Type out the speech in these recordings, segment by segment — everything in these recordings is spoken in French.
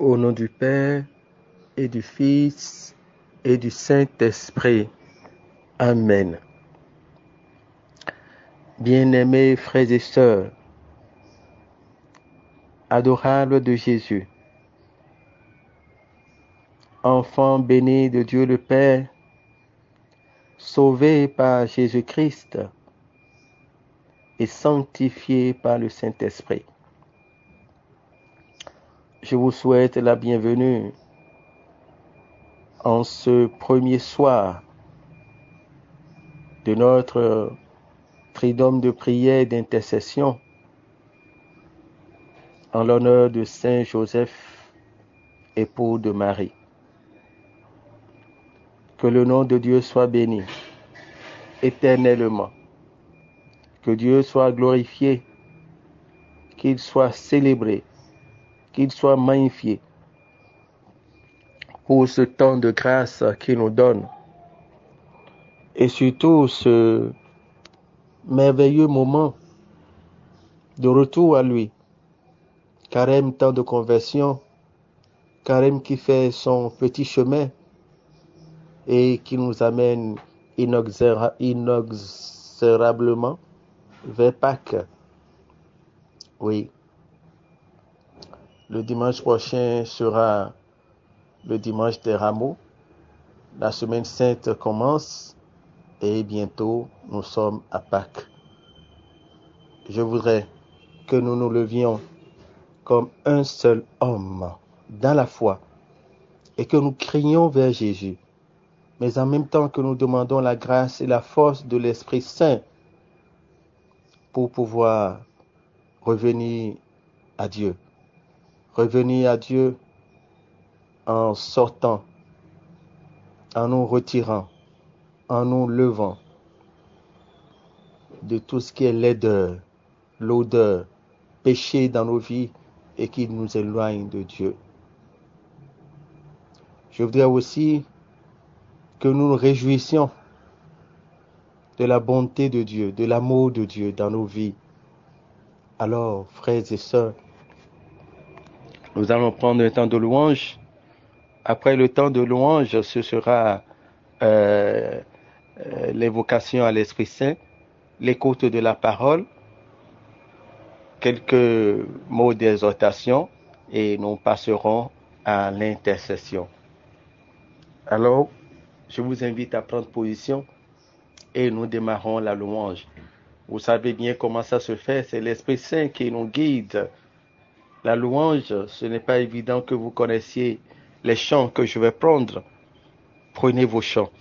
Au nom du Père et du Fils et du Saint-Esprit. Amen. Bien-aimés frères et sœurs, adorables de Jésus, enfants bénis de Dieu le Père, sauvés par Jésus-Christ et sanctifiés par le Saint-Esprit. Je vous souhaite la bienvenue en ce premier soir de notre triduum de prière et d'intercession en l'honneur de Saint Joseph, époux de Marie. Que le nom de Dieu soit béni éternellement. Que Dieu soit glorifié, qu'il soit célébré, qu'il soit magnifié pour ce temps de grâce qu'il nous donne et surtout ce merveilleux moment de retour à lui. Carême, temps de conversion, Carême qui fait son petit chemin et qui nous amène inexorablement vers Pâques. Oui. Le dimanche prochain sera le dimanche des rameaux. La semaine sainte commence et bientôt nous sommes à Pâques. Je voudrais que nous nous levions comme un seul homme dans la foi et que nous crions vers Jésus, mais en même temps que nous demandons la grâce et la force de l'Esprit Saint pour pouvoir revenir à Dieu. Revenir à Dieu en sortant, en nous retirant, en nous levant de tout ce qui est laideur, l'odeur, péché dans nos vies et qui nous éloigne de Dieu. Je voudrais aussi que nous nous réjouissions de la bonté de Dieu, de l'amour de Dieu dans nos vies. Alors, frères et sœurs, nous allons prendre un temps de louange. Après le temps de louange, ce sera l'évocation à l'Esprit Saint, l'écoute de la parole, quelques mots d'exhortation et nous passerons à l'intercession. Alors, je vous invite à prendre position et nous démarrons la louange. Vous savez bien comment ça se fait, c'est l'Esprit Saint qui nous guide. La louange, ce n'est pas évident que vous connaissiez les chants que je vais prendre. Prenez vos chants.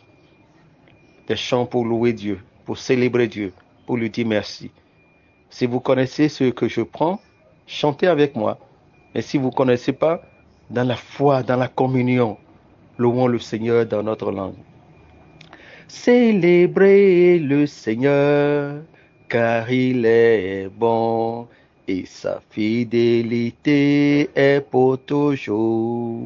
Des chants pour louer Dieu, pour célébrer Dieu, pour lui dire merci. Si vous connaissez ce que je prends, chantez avec moi. Et si vous ne connaissez pas, dans la foi, dans la communion, louons le Seigneur dans notre langue. Célébrez le Seigneur, car il est bon, et sa fidélité est pour toujours.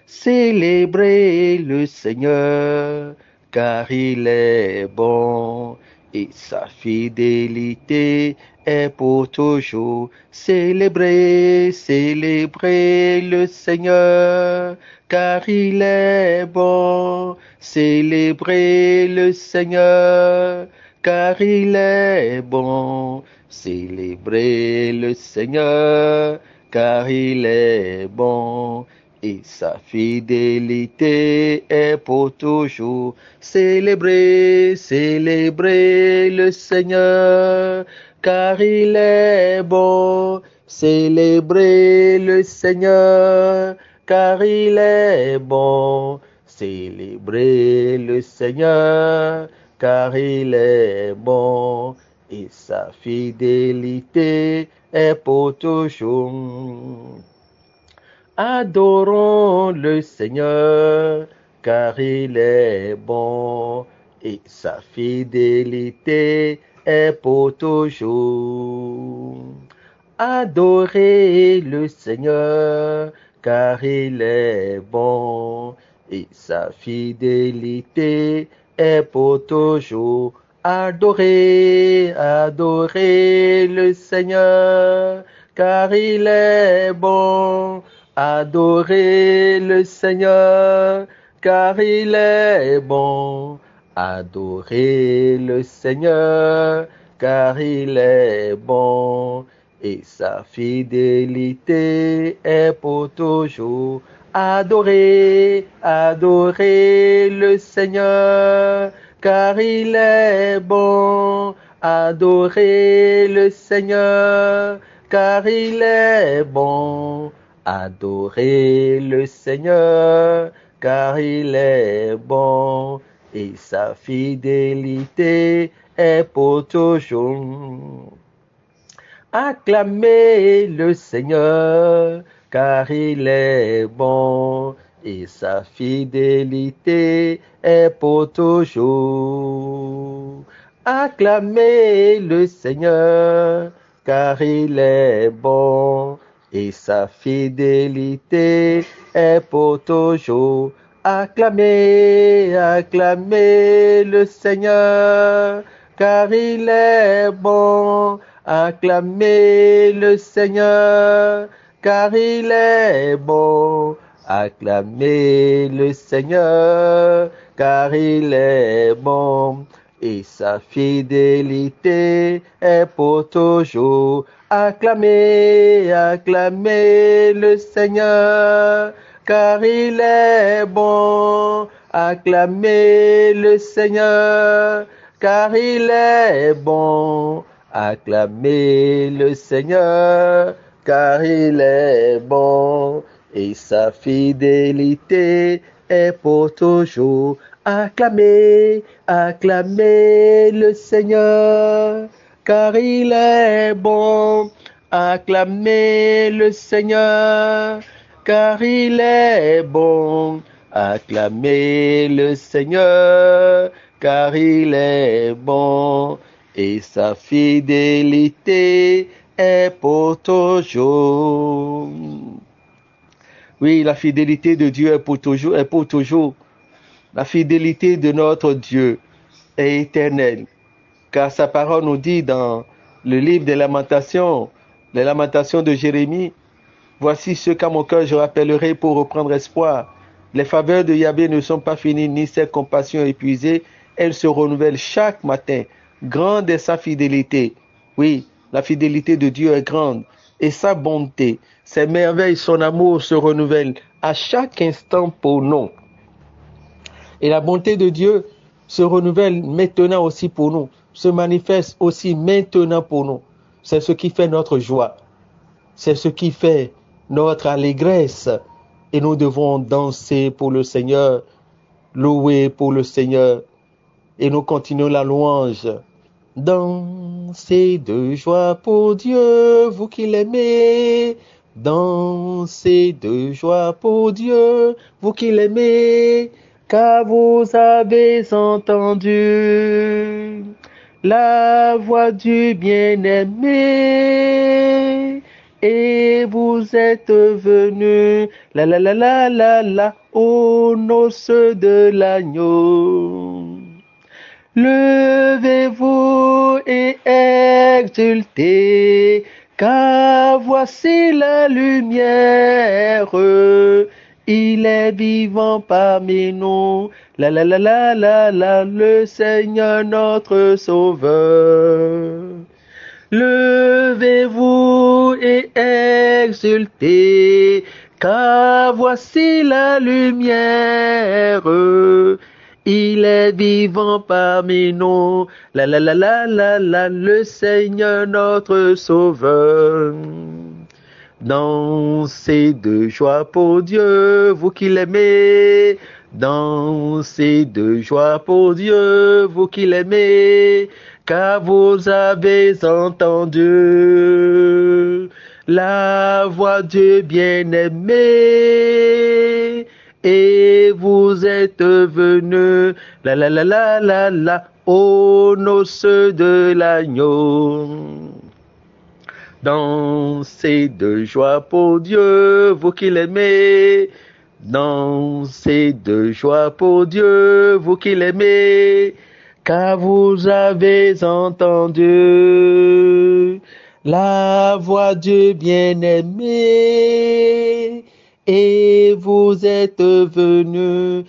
Célébrez le Seigneur, car il est bon, et sa fidélité est pour toujours. Célébrez, célébrez le Seigneur, car il est bon. Célébrez le Seigneur, car il est bon. Célébrez le Seigneur, car il est bon. Et sa fidélité est pour toujours. Célébrez, célébrez le Seigneur, car il est bon. Célébrez le Seigneur, car il est bon. Célébrez le Seigneur, car il est bon. Et sa fidélité est pour toujours. Adorons le Seigneur, car il est bon, et sa fidélité est pour toujours. Adorez le Seigneur, car il est bon, et sa fidélité est pour toujours. Adorez, adorez le Seigneur, car il est bon. Adorez le Seigneur, car il est bon. Adorez le Seigneur, car il est bon. Et sa fidélité est pour toujours. Adorez, adorez le Seigneur, car il est bon. Adorez le Seigneur, car il est bon. Adorez le Seigneur, car il est bon, et sa fidélité est pour toujours. Acclamez le Seigneur, car il est bon, et sa fidélité est pour toujours. Acclamez le Seigneur, car il est bon, et sa fidélité est pour toujours. Acclamez, acclamez le Seigneur, car il est bon. Acclamez le Seigneur, car il est bon. Acclamez le Seigneur, car il est bon. Et sa fidélité est pour toujours. Acclamez, acclamez le Seigneur, car il est bon. Acclamez le Seigneur, car il est bon. Acclamez le Seigneur, car il est bon, et sa fidélité est pour toujours. Acclamez, acclamez le Seigneur, car il est bon. Acclamez le Seigneur, car il est bon. Acclamez le Seigneur, car il est bon, et sa fidélité est pour toujours. Oui, la fidélité de Dieu est pour toujours, est pour toujours. La fidélité de notre Dieu est éternelle, car sa parole nous dit dans le livre des Lamentations de Jérémie, voici ce qu'à mon cœur je rappellerai pour reprendre espoir. Les faveurs de Yahvé ne sont pas finies, ni ses compassions épuisées. Elles se renouvellent chaque matin. Grande est sa fidélité. Oui, la fidélité de Dieu est grande. Et sa bonté, ses merveilles, son amour se renouvellent à chaque instant pour nous. Et la bonté de Dieu se renouvelle maintenant aussi pour nous, se manifeste aussi maintenant pour nous. C'est ce qui fait notre joie. C'est ce qui fait notre allégresse. Et nous devons danser pour le Seigneur, louer pour le Seigneur. Et nous continuons la louange. Dansez de joie pour Dieu, vous qui l'aimez. Dansez de joie pour Dieu, vous qui l'aimez. Car vous avez entendu la voix du bien-aimé. Et vous êtes venus, la la la la la la, aux noces de l'agneau. Levez-vous et exultez, car voici la lumière. Il est vivant parmi nous, la la la la la la, le Seigneur notre Sauveur. Levez-vous et exultez, car voici la lumière. Il est vivant parmi nous, la la la la la la, le Seigneur notre Sauveur. Dansez de joie pour Dieu, vous qui l'aimez. Dansez de joie pour Dieu, vous qui l'aimez, car vous avez entendu la voix du bien-aimé. Et vous êtes venus, la la la la la la, aux noces de l'agneau. Dansez de joie pour Dieu, vous qui l'aimez. Dansez de joie pour Dieu, vous qui l'aimez, car vous avez entendu la voix du bien-aimé. et vous êtes venus,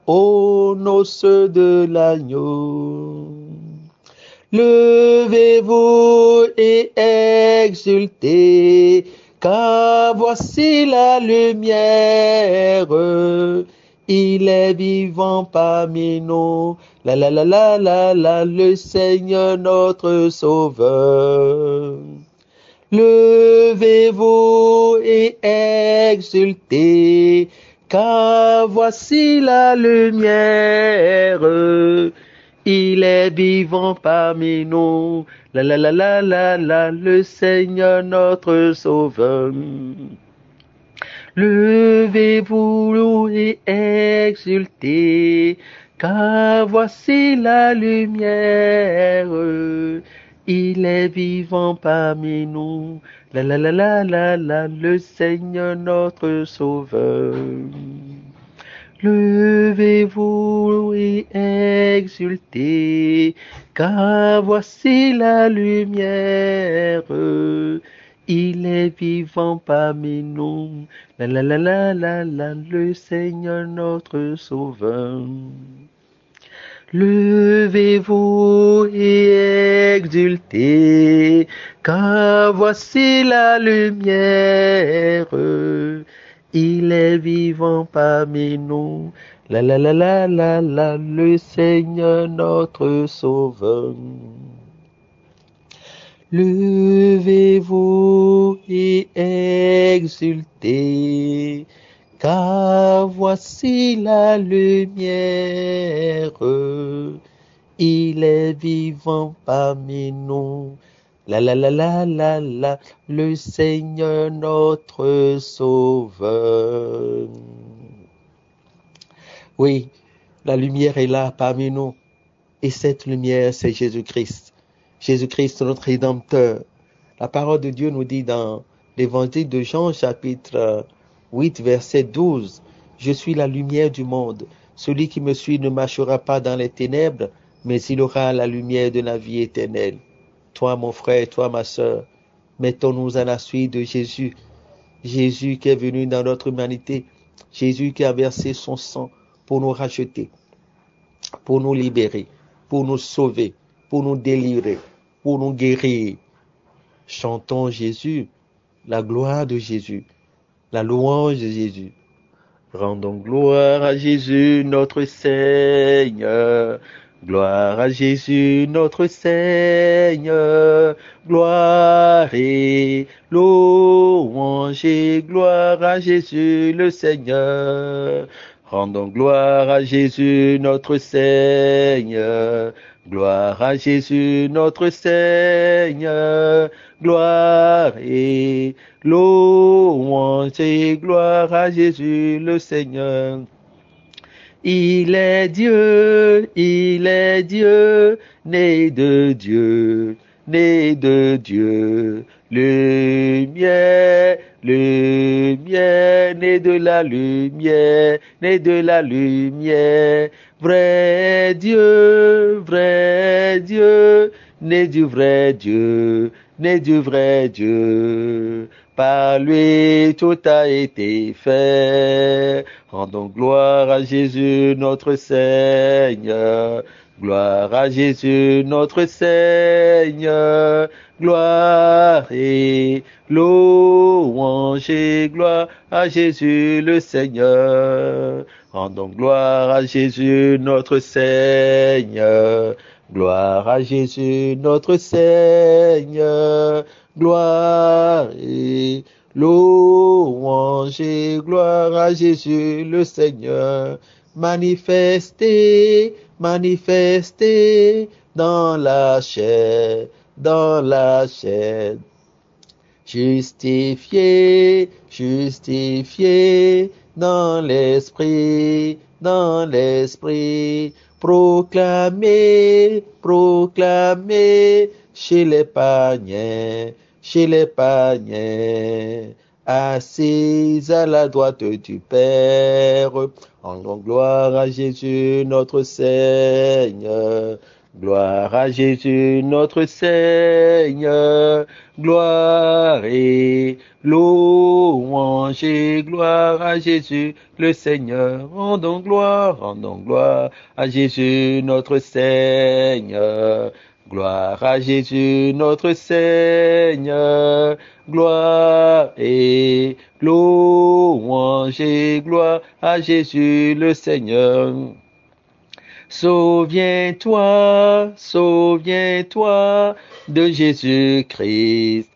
aux noces de l'agneau. Levez-vous et exultez, car voici la lumière. Il est vivant parmi nous, le Seigneur notre Sauveur. Levez-vous et exultez, car voici la lumière. Il est vivant parmi nous, le Seigneur notre Sauveur. Levez-vous et exultez, car voici la lumière. Il est vivant parmi nous, le Seigneur notre Sauveur. Levez-vous et exultez, car voici la lumière. Il est vivant parmi nous, le Seigneur notre Sauveur. Levez-vous et exultez, car voici la lumière. Il est vivant parmi nous, le Seigneur notre Sauveur. Levez-vous et exultez, car voici la lumière. Il est vivant parmi nous, le Seigneur notre Sauveur. Oui, la lumière est là parmi nous, et cette lumière, c'est Jésus-Christ. Jésus-Christ, notre Rédempteur. La parole de Dieu nous dit dans l'évangile de Jean, chapitre 8, verset 12, « Je suis la lumière du monde. Celui qui me suit ne marchera pas dans les ténèbres, mais il aura la lumière de la vie éternelle. » Toi, mon frère, toi, ma sœur, mettons-nous à la suite de Jésus. Jésus qui est venu dans notre humanité. Jésus qui a versé son sang pour nous racheter, pour nous libérer, pour nous sauver, pour nous délivrer, pour nous guérir. Chantons Jésus, la gloire de Jésus, la louange de Jésus. Rendons gloire à Jésus, notre Seigneur. Gloire à Jésus, notre Seigneur. Gloire et louange et gloire à Jésus, le Seigneur. Rendons gloire à Jésus, notre Seigneur. Gloire à Jésus, notre Seigneur. Gloire et louange et gloire à Jésus, le Seigneur. Il est Dieu, né de Dieu, né de Dieu. Lumière, lumière, né de la lumière, né de la lumière. Vrai Dieu, né du vrai Dieu, né du vrai Dieu. Par lui tout a été fait. Rendons gloire à Jésus notre Seigneur. Gloire à Jésus notre Seigneur. Gloire et louange et gloire à Jésus le Seigneur. Rendons gloire à Jésus notre Seigneur. Gloire à Jésus notre Seigneur. Gloire et louange et gloire à Jésus le Seigneur. Manifesté, manifesté dans la chair, dans la chair. Justifié, justifié dans l'esprit, dans l'esprit. Proclamé, proclamé chez les païens, chez les païens. Assise à la droite du Père, rendons gloire à Jésus notre Seigneur. Gloire à Jésus notre Seigneur, gloire et louange et gloire à Jésus le Seigneur. Rendons gloire à Jésus notre Seigneur. Gloire à Jésus notre Seigneur, gloire et louange et gloire à Jésus le Seigneur. Souviens-toi, souviens-toi de Jésus-Christ,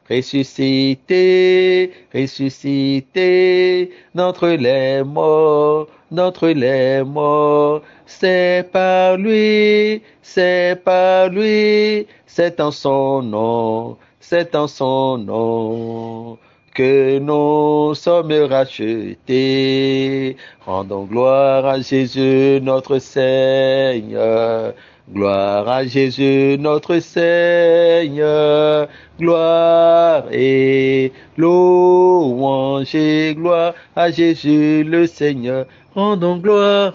ressuscité, ressuscité d'entre les morts, d'entre les morts. C'est par lui, c'est par lui, c'est en son nom, c'est en son nom que nous sommes rachetés. Rendons gloire à Jésus notre Seigneur. Gloire à Jésus notre Seigneur. Gloire et louange et gloire à Jésus le Seigneur. Rendons gloire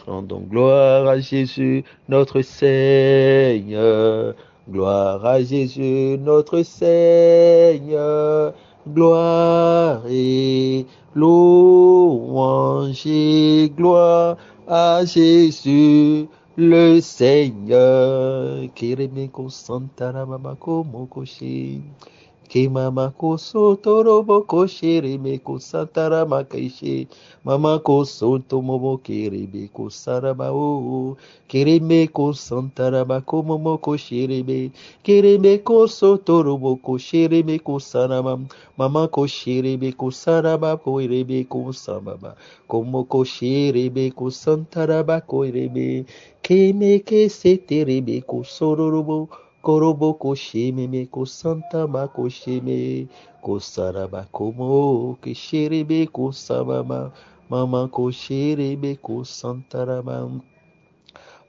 à Jésus notre Seigneur. Gloire à Jésus notre Seigneur. Gloire et louange et gloire à Jésus le Seigneur. Kiremeko Santara Mamako Mokoshi. Kimamako Sotorobo Koshiremeko Santara Makaishi. Mamako Sotomomo Kirebeko Sarabao. Kiremeko Santara Mako Momoko Shirebe. Kiremeko Sotorobo Koshiremeko Saramam. Mamako Shirebeko Saraba Koirebeko Samaba. Komoko Shirebeko Santaraba Koirebe. Kemeke Seterebeko Sororobo. Korobo koshime me kosanta ma koshime kosaraba komo kishirebe kosamama mama koshirebe kosantarama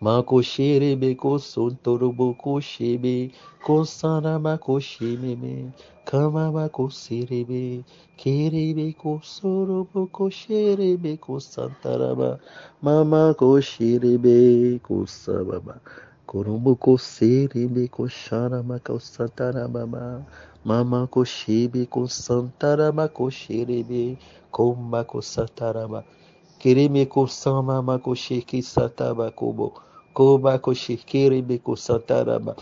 ma koshirebe kosontorobo koshime kosarama koshime me kamama kosirebe kirebe kosorobo koshirebe kosantarama mama koshirebe kosamama Koromoko serebe ko sharama ko santara mama mama ko shebe ko santara ma ko sherebe komba ko satarama kereme ko samama ko sheki sataba kobo koba ko shekerebe ko santarama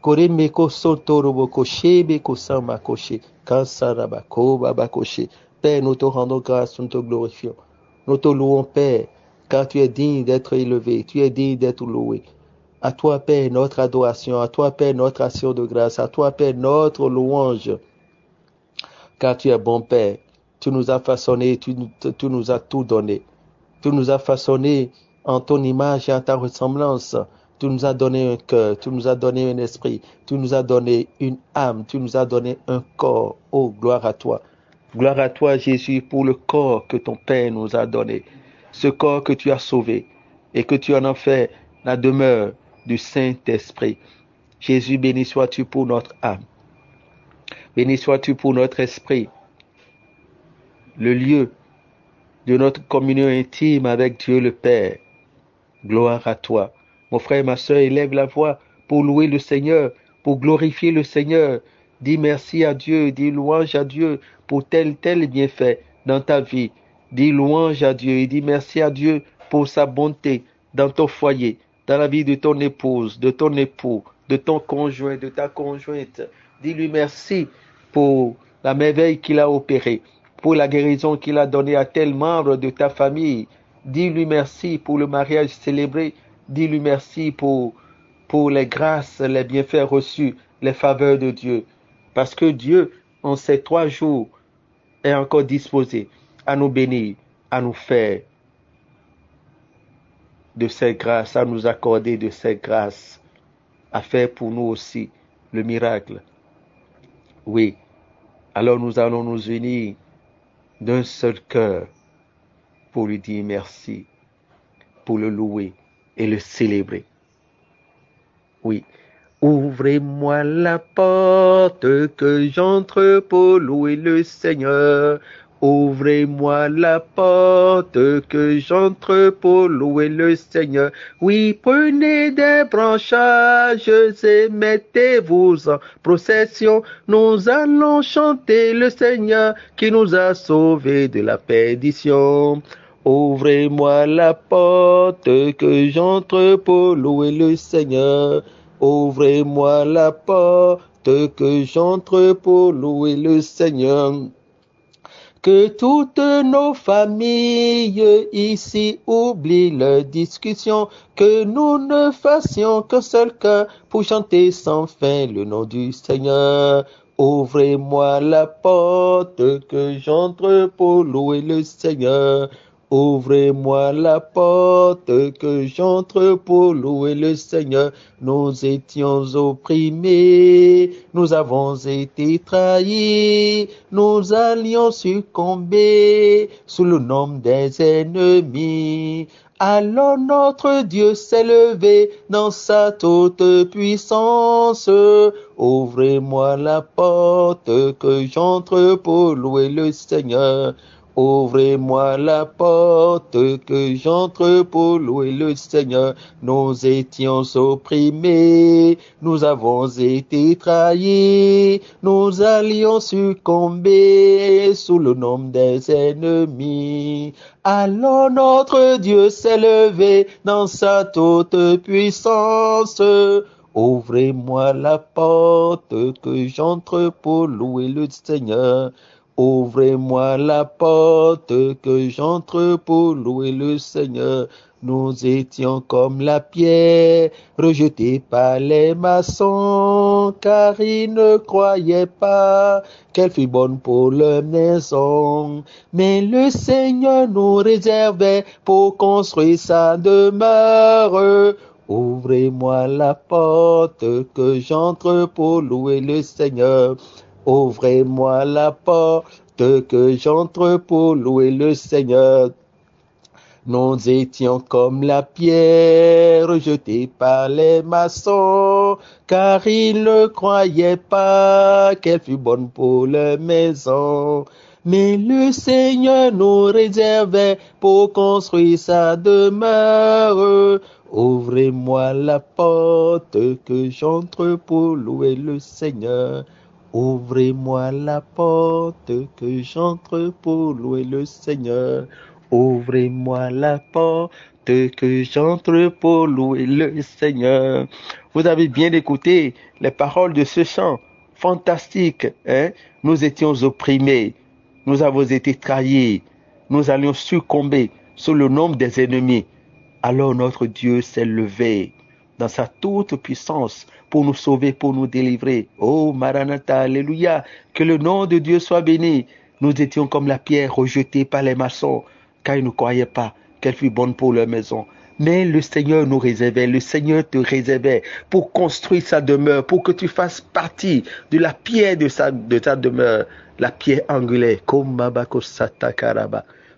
koreme ko sotorobo ko shebe ko sama ko she kansaraba koba ba ko she Père, nous te rendons grâce, nous te glorifions, nous te louons Père, car tu es digne d'être élevé, tu es digne d'être loué. À toi, Père, notre adoration. À toi, Père, notre action de grâce. À toi, Père, notre louange. Car tu es bon, Père. Tu nous as façonnés, tu nous as tout donné. Tu nous as façonnés en ton image et en ta ressemblance. Tu nous as donné un cœur, tu nous as donné un esprit, tu nous as donné une âme, tu nous as donné un corps. Oh, gloire à toi. Gloire à toi, Jésus, pour le corps que ton Père nous a donné. Ce corps que tu as sauvé et que tu en as fait la demeure du Saint-Esprit. Jésus, béni sois-tu pour notre âme. Béni sois-tu pour notre esprit. Le lieu de notre communion intime avec Dieu le Père. Gloire à toi. Mon frère et ma soeur, élève la voix pour louer le Seigneur, pour glorifier le Seigneur. Dis merci à Dieu, dis louange à Dieu pour tel bienfait dans ta vie. Dis louange à Dieu et dis merci à Dieu pour sa bonté dans ton foyer, dans la vie de ton épouse, de ton époux, de ton conjoint, de ta conjointe. Dis-lui merci pour la merveille qu'il a opérée, pour la guérison qu'il a donnée à tel membre de ta famille. Dis-lui merci pour le mariage célébré. Dis-lui merci pour les grâces, les bienfaits reçus, les faveurs de Dieu. Parce que Dieu, en ces 3 jours, est encore disposé à nous bénir, à nous faire de ses grâces, à nous accorder de ses grâces, à faire pour nous aussi le miracle. Oui, alors nous allons nous unir d'un seul cœur pour lui dire merci, pour le louer et le célébrer. Oui, ouvrez-moi la porte que j'entre pour louer le Seigneur. Ouvrez-moi la porte que j'entre pour louer le Seigneur. Oui, prenez des branchages et mettez-vous en procession. Nous allons chanter le Seigneur qui nous a sauvés de la perdition. Ouvrez-moi la porte que j'entre pour louer le Seigneur. Ouvrez-moi la porte que j'entre pour louer le Seigneur. Que toutes nos familles ici oublient leurs discussions, que nous ne fassions qu'un seul cœur pour chanter sans fin le nom du Seigneur. Ouvrez-moi la porte que j'entre pour louer le Seigneur. Ouvrez-moi la porte que j'entre pour louer le Seigneur. Nous étions opprimés, nous avons été trahis, nous allions succomber sous le nom des ennemis. Alors notre Dieu s'est levé dans sa toute puissance. Ouvrez-moi la porte que j'entre pour louer le Seigneur. Ouvrez-moi la porte que j'entre pour louer le Seigneur. Nous étions opprimés, nous avons été trahis, nous allions succomber sous le nom des ennemis. Alors notre Dieu s'est levé dans sa toute puissance. Ouvrez-moi la porte que j'entre pour louer le Seigneur. Ouvrez-moi la porte que j'entre pour louer le Seigneur. Nous étions comme la pierre rejetée par les maçons, car ils ne croyaient pas qu'elle fût bonne pour leur maison. Mais le Seigneur nous réservait pour construire sa demeure. Ouvrez-moi la porte que j'entre pour louer le Seigneur. Ouvrez-moi la porte que j'entre pour louer le Seigneur. Nous étions comme la pierre rejetée par les maçons, car ils ne croyaient pas qu'elle fût bonne pour leur maison. Mais le Seigneur nous réservait pour construire sa demeure. Ouvrez-moi la porte que j'entre pour louer le Seigneur. Ouvrez-moi la porte que j'entre pour louer le Seigneur. Ouvrez-moi la porte que j'entre pour louer le Seigneur. Vous avez bien écouté les paroles de ce chant fantastique, hein? Nous étions opprimés, nous avons été trahis, nous allions succomber sous le nom des ennemis. Alors notre Dieu s'est levé dans sa toute puissance pour nous sauver, pour nous délivrer. Oh, Maranatha, alléluia, que le nom de Dieu soit béni. Nous étions comme la pierre rejetée par les maçons, car ils ne croyaient pas qu'elle fût bonne pour leur maison. Mais le Seigneur nous réservait, le Seigneur te réservait pour construire sa demeure, pour que tu fasses partie de la pierre de sa demeure, la pierre angulaire.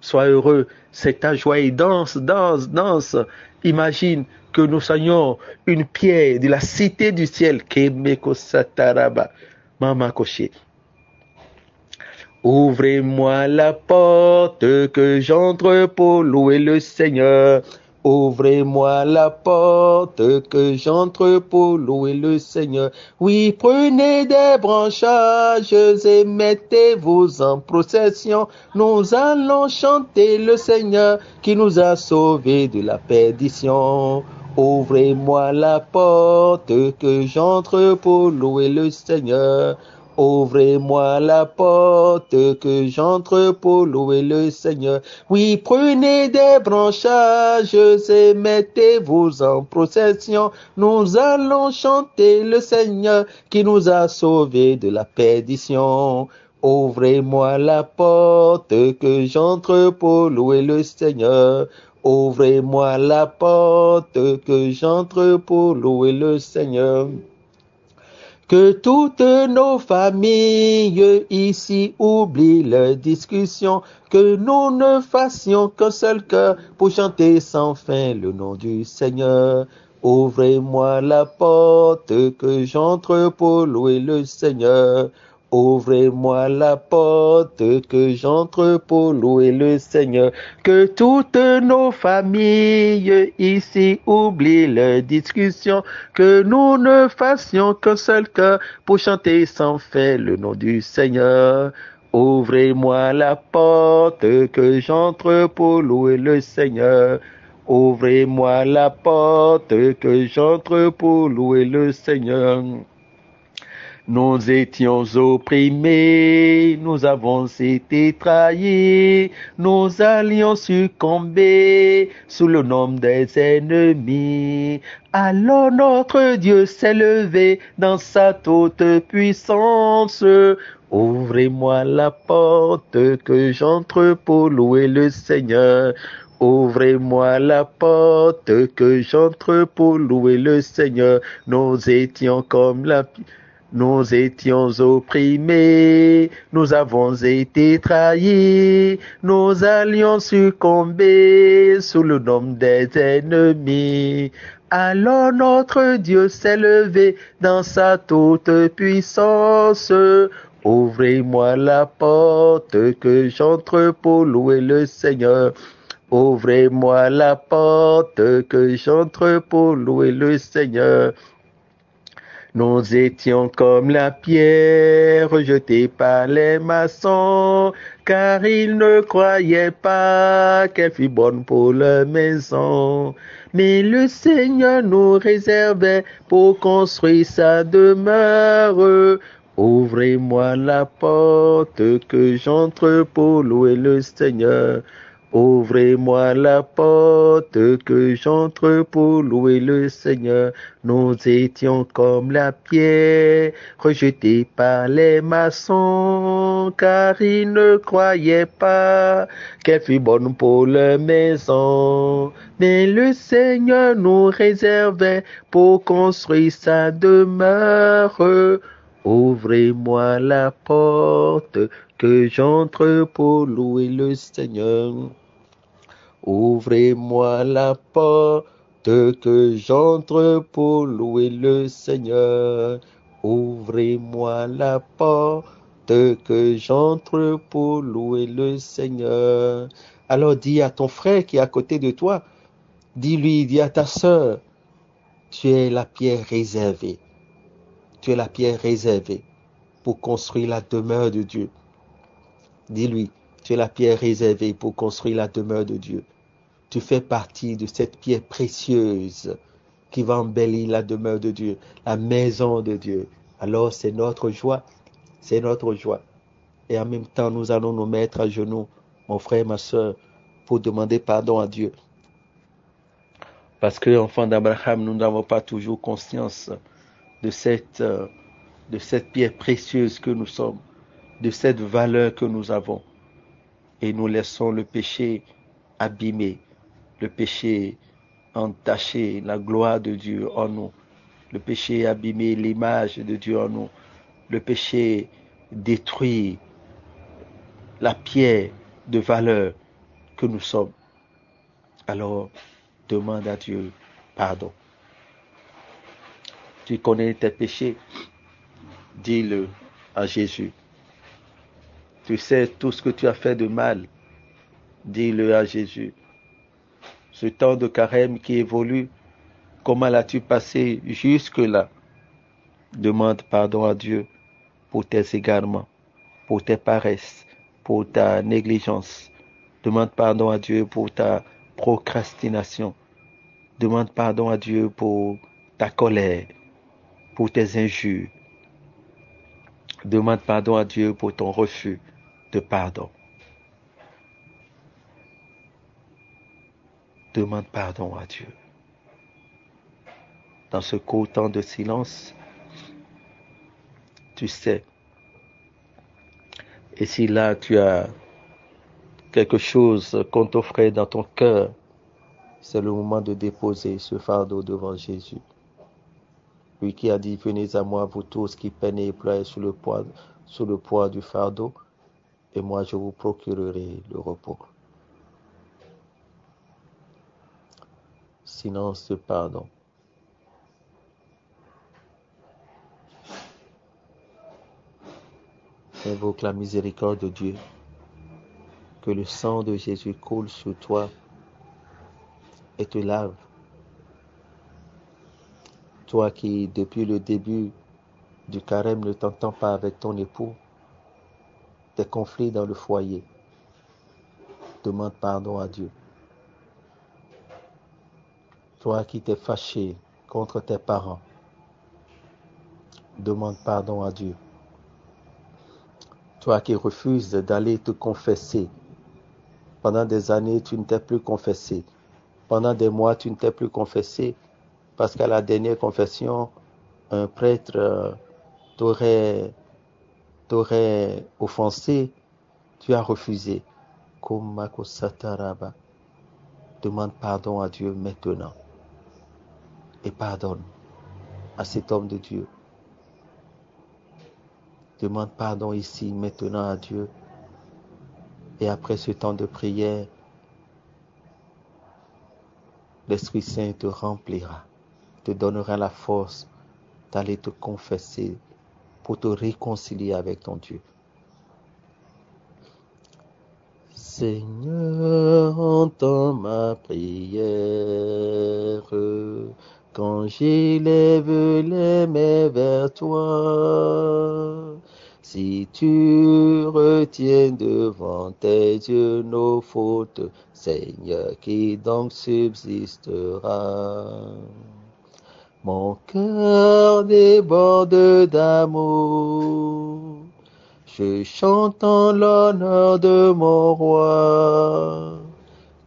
Sois heureux, c'est ta joie et danse, danse, danse. Imagine que nous soyons une pierre de la cité du ciel. Ouvrez-moi la porte que j'entre pour louer le Seigneur. Ouvrez-moi la porte que j'entre pour louer le Seigneur. Oui, prenez des branchages et mettez-vous en procession. Nous allons chanter le Seigneur qui nous a sauvés de la perdition. Ouvrez-moi la porte que j'entre pour louer le Seigneur. Ouvrez-moi la porte que j'entre pour louer le Seigneur. Oui, prenez des branchages et mettez-vous en procession. Nous allons chanter le Seigneur qui nous a sauvés de la perdition. Ouvrez-moi la porte que j'entre pour louer le Seigneur. Ouvrez-moi la porte que j'entre pour louer le Seigneur. Que toutes nos familles ici oublient leurs discussions, que nous ne fassions qu'un seul cœur pour chanter sans fin le nom du Seigneur. Ouvrez-moi la porte que j'entre pour louer le Seigneur. Ouvrez-moi la porte, que j'entre pour louer le Seigneur. Que toutes nos familles ici oublient leurs discussions. Que nous ne fassions qu'un seul cœur pour chanter sans faire le nom du Seigneur. Ouvrez-moi la porte, que j'entre pour louer le Seigneur. Ouvrez-moi la porte, que j'entre pour louer le Seigneur. Nous étions opprimés, nous avons été trahis, nous allions succomber sous le nom des ennemis. Alors notre Dieu s'est levé dans sa toute puissance. Ouvrez-moi la porte, que j'entre pour louer le Seigneur. Ouvrez-moi la porte, que j'entre pour louer le Seigneur. Nous étions comme nous étions opprimés, nous avons été trahis, nous allions succomber sous le nom des ennemis. Alors notre Dieu s'est levé dans sa toute puissance. Ouvrez-moi la porte, que j'entre pour louer le Seigneur. Ouvrez-moi la porte, que j'entre pour louer le Seigneur. Nous étions comme la pierre rejetée par les maçons, car ils ne croyaient pas qu'elle fût bonne pour leur maison. Mais le Seigneur nous réservait pour construire sa demeure. Ouvrez-moi la porte, que j'entre pour louer le Seigneur. Ouvrez-moi la porte, que j'entre pour louer le Seigneur. Nous étions comme la pierre rejetée par les maçons, car ils ne croyaient pas qu'elle fût bonne pour leur maison. Mais le Seigneur nous réservait pour construire sa demeure. Ouvrez-moi la porte, que j'entre pour louer le Seigneur. Ouvrez-moi la porte, que j'entre pour louer le Seigneur. Ouvrez-moi la porte, que j'entre pour louer le Seigneur. Alors dis à ton frère qui est à côté de toi, dis à ta sœur, tu es la pierre réservée. Tu es la pierre réservée pour construire la demeure de Dieu. Dis-lui, tu es la pierre réservée pour construire la demeure de Dieu. Tu fais partie de cette pierre précieuse qui va embellir la demeure de Dieu, la maison de Dieu. Alors c'est notre joie, c'est notre joie. Et en même temps, nous allons nous mettre à genoux, mon frère, ma soeur, pour demander pardon à Dieu. Parce que, enfants d'Abraham, nous n'avons pas toujours conscience de cette pierre précieuse que nous sommes, de cette valeur que nous avons. Et nous laissons le péché abîmer, le péché entacher la gloire de Dieu en nous, le péché abîmer l'image de Dieu en nous, le péché détruire la pierre de valeur que nous sommes. Alors, demande à Dieu pardon. Tu connais tes péchés, dis-le à Jésus. Tu sais tout ce que tu as fait de mal, dis-le à Jésus. Ce temps de carême qui évolue, comment l'as-tu passé jusque-là? Demande pardon à Dieu pour tes égarements, pour tes paresses, pour ta négligence. Demande pardon à Dieu pour ta procrastination. Demande pardon à Dieu pour ta colère, pour tes injures. Demande pardon à Dieu pour ton refus de pardon. Demande pardon à Dieu. Dans ce court temps de silence, tu sais. Et si là tu as quelque chose qu'on t'offrait dans ton cœur, c'est le moment de déposer ce fardeau devant Jésus. Lui qui a dit, venez à moi, vous tous qui peinez et pleurez sous le poids du fardeau, et moi je vous procurerai le repos. Silence de pardon. Invoque la miséricorde de Dieu. Que le sang de Jésus coule sur toi et te lave. Toi qui, depuis le début du carême, ne t'entends pas avec ton époux, des conflits dans le foyer, demande pardon à Dieu. Toi qui t'es fâché contre tes parents, demande pardon à Dieu. Toi qui refuses d'aller te confesser, pendant des années tu ne t'es plus confessé, pendant des mois tu ne t'es plus confessé, parce qu'à la dernière confession, un prêtre t'aurait offensé, tu as refusé. Demande pardon à Dieu maintenant et pardonne à cet homme de Dieu. Demande pardon ici maintenant à Dieu. Et après ce temps de prière, l'Esprit Saint te remplira, te donnera la force d'aller te confesser pour te réconcilier avec ton Dieu. Seigneur, entends ma prière quand j'élève les mains vers toi. Si tu retiens devant tes yeux nos fautes, Seigneur, qui donc subsistera? Mon cœur déborde d'amour. Je chante en l'honneur de mon roi.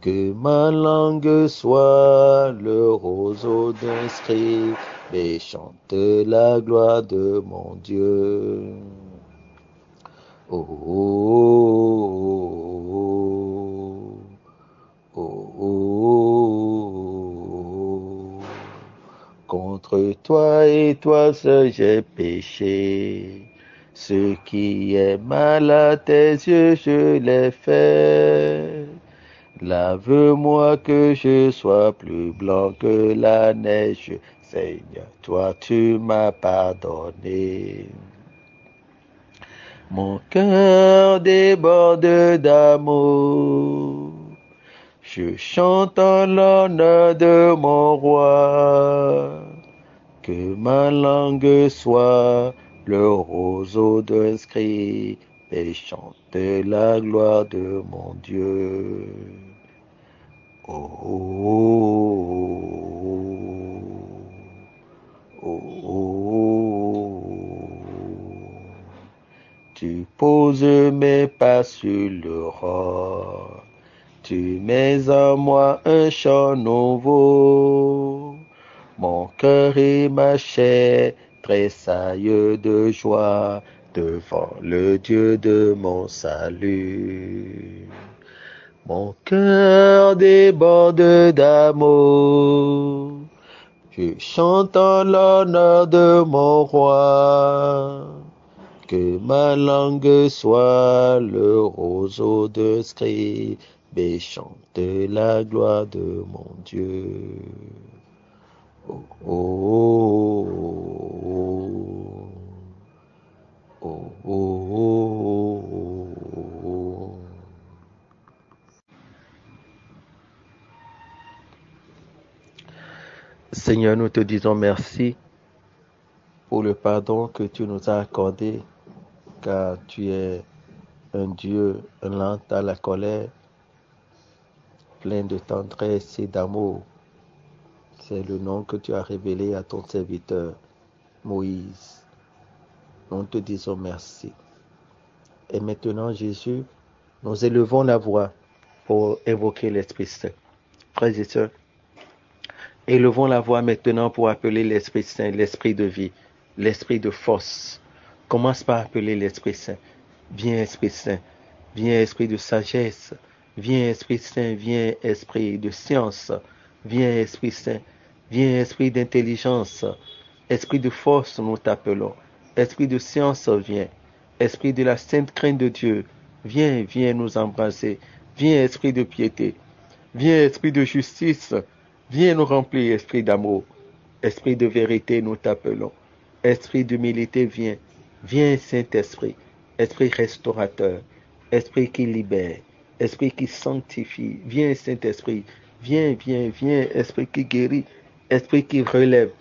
Que ma langue soit le roseau d'un scribe et chante la gloire de mon Dieu. Oh, oh, oh, oh, contre toi et toi seul j'ai péché. Ce qui est mal à tes yeux, je l'ai fait. Lave-moi que je sois plus blanc que la neige. Seigneur, toi tu m'as pardonné. Mon cœur déborde d'amour. Je chante en l'honneur de mon roi. Que ma langue soit le roseau d'un scribe et chante la gloire de mon Dieu. Oh, oh, oh, oh. Tu poses mes pas sur le roc. Tu mets en moi un chant nouveau. Mon cœur et ma chair tressaillent de joie devant le Dieu de mon salut. Mon cœur déborde d'amour. Je chante en l'honneur de mon roi. Que ma langue soit le roseau de scribe et chante la gloire de mon Dieu. Oh, oh, oh, oh, oh, oh. Seigneur, nous te disons merci pour le pardon que tu nous as accordé, car tu es un Dieu lent à la colère, plein de tendresse et d'amour. C'est le nom que tu as révélé à ton serviteur Moïse. Nous te disons merci. Et maintenant, Jésus, nous élevons la voix pour évoquer l'Esprit Saint. Frères et sœurs, élevons la voix maintenant pour appeler l'Esprit Saint, l'Esprit de vie, l'Esprit de force. Commence par appeler l'Esprit Saint. Viens, Esprit Saint. Viens, Esprit de sagesse. Viens, Esprit Saint. Viens, Esprit de science. Viens, Esprit Saint. Viens, Esprit d'intelligence. Esprit de force, nous t'appelons. Esprit de science, viens. Esprit de la sainte crainte de Dieu, viens, viens nous embrasser. Viens, Esprit de piété. Viens, Esprit de justice. Viens nous remplir, Esprit d'amour. Esprit de vérité, nous t'appelons. Esprit d'humilité, viens. Viens, Saint-Esprit. esprit restaurateur, esprit qui libère, esprit qui sanctifie. Viens, Saint-Esprit, viens, viens, viens, esprit qui guérit, esprit qui relève.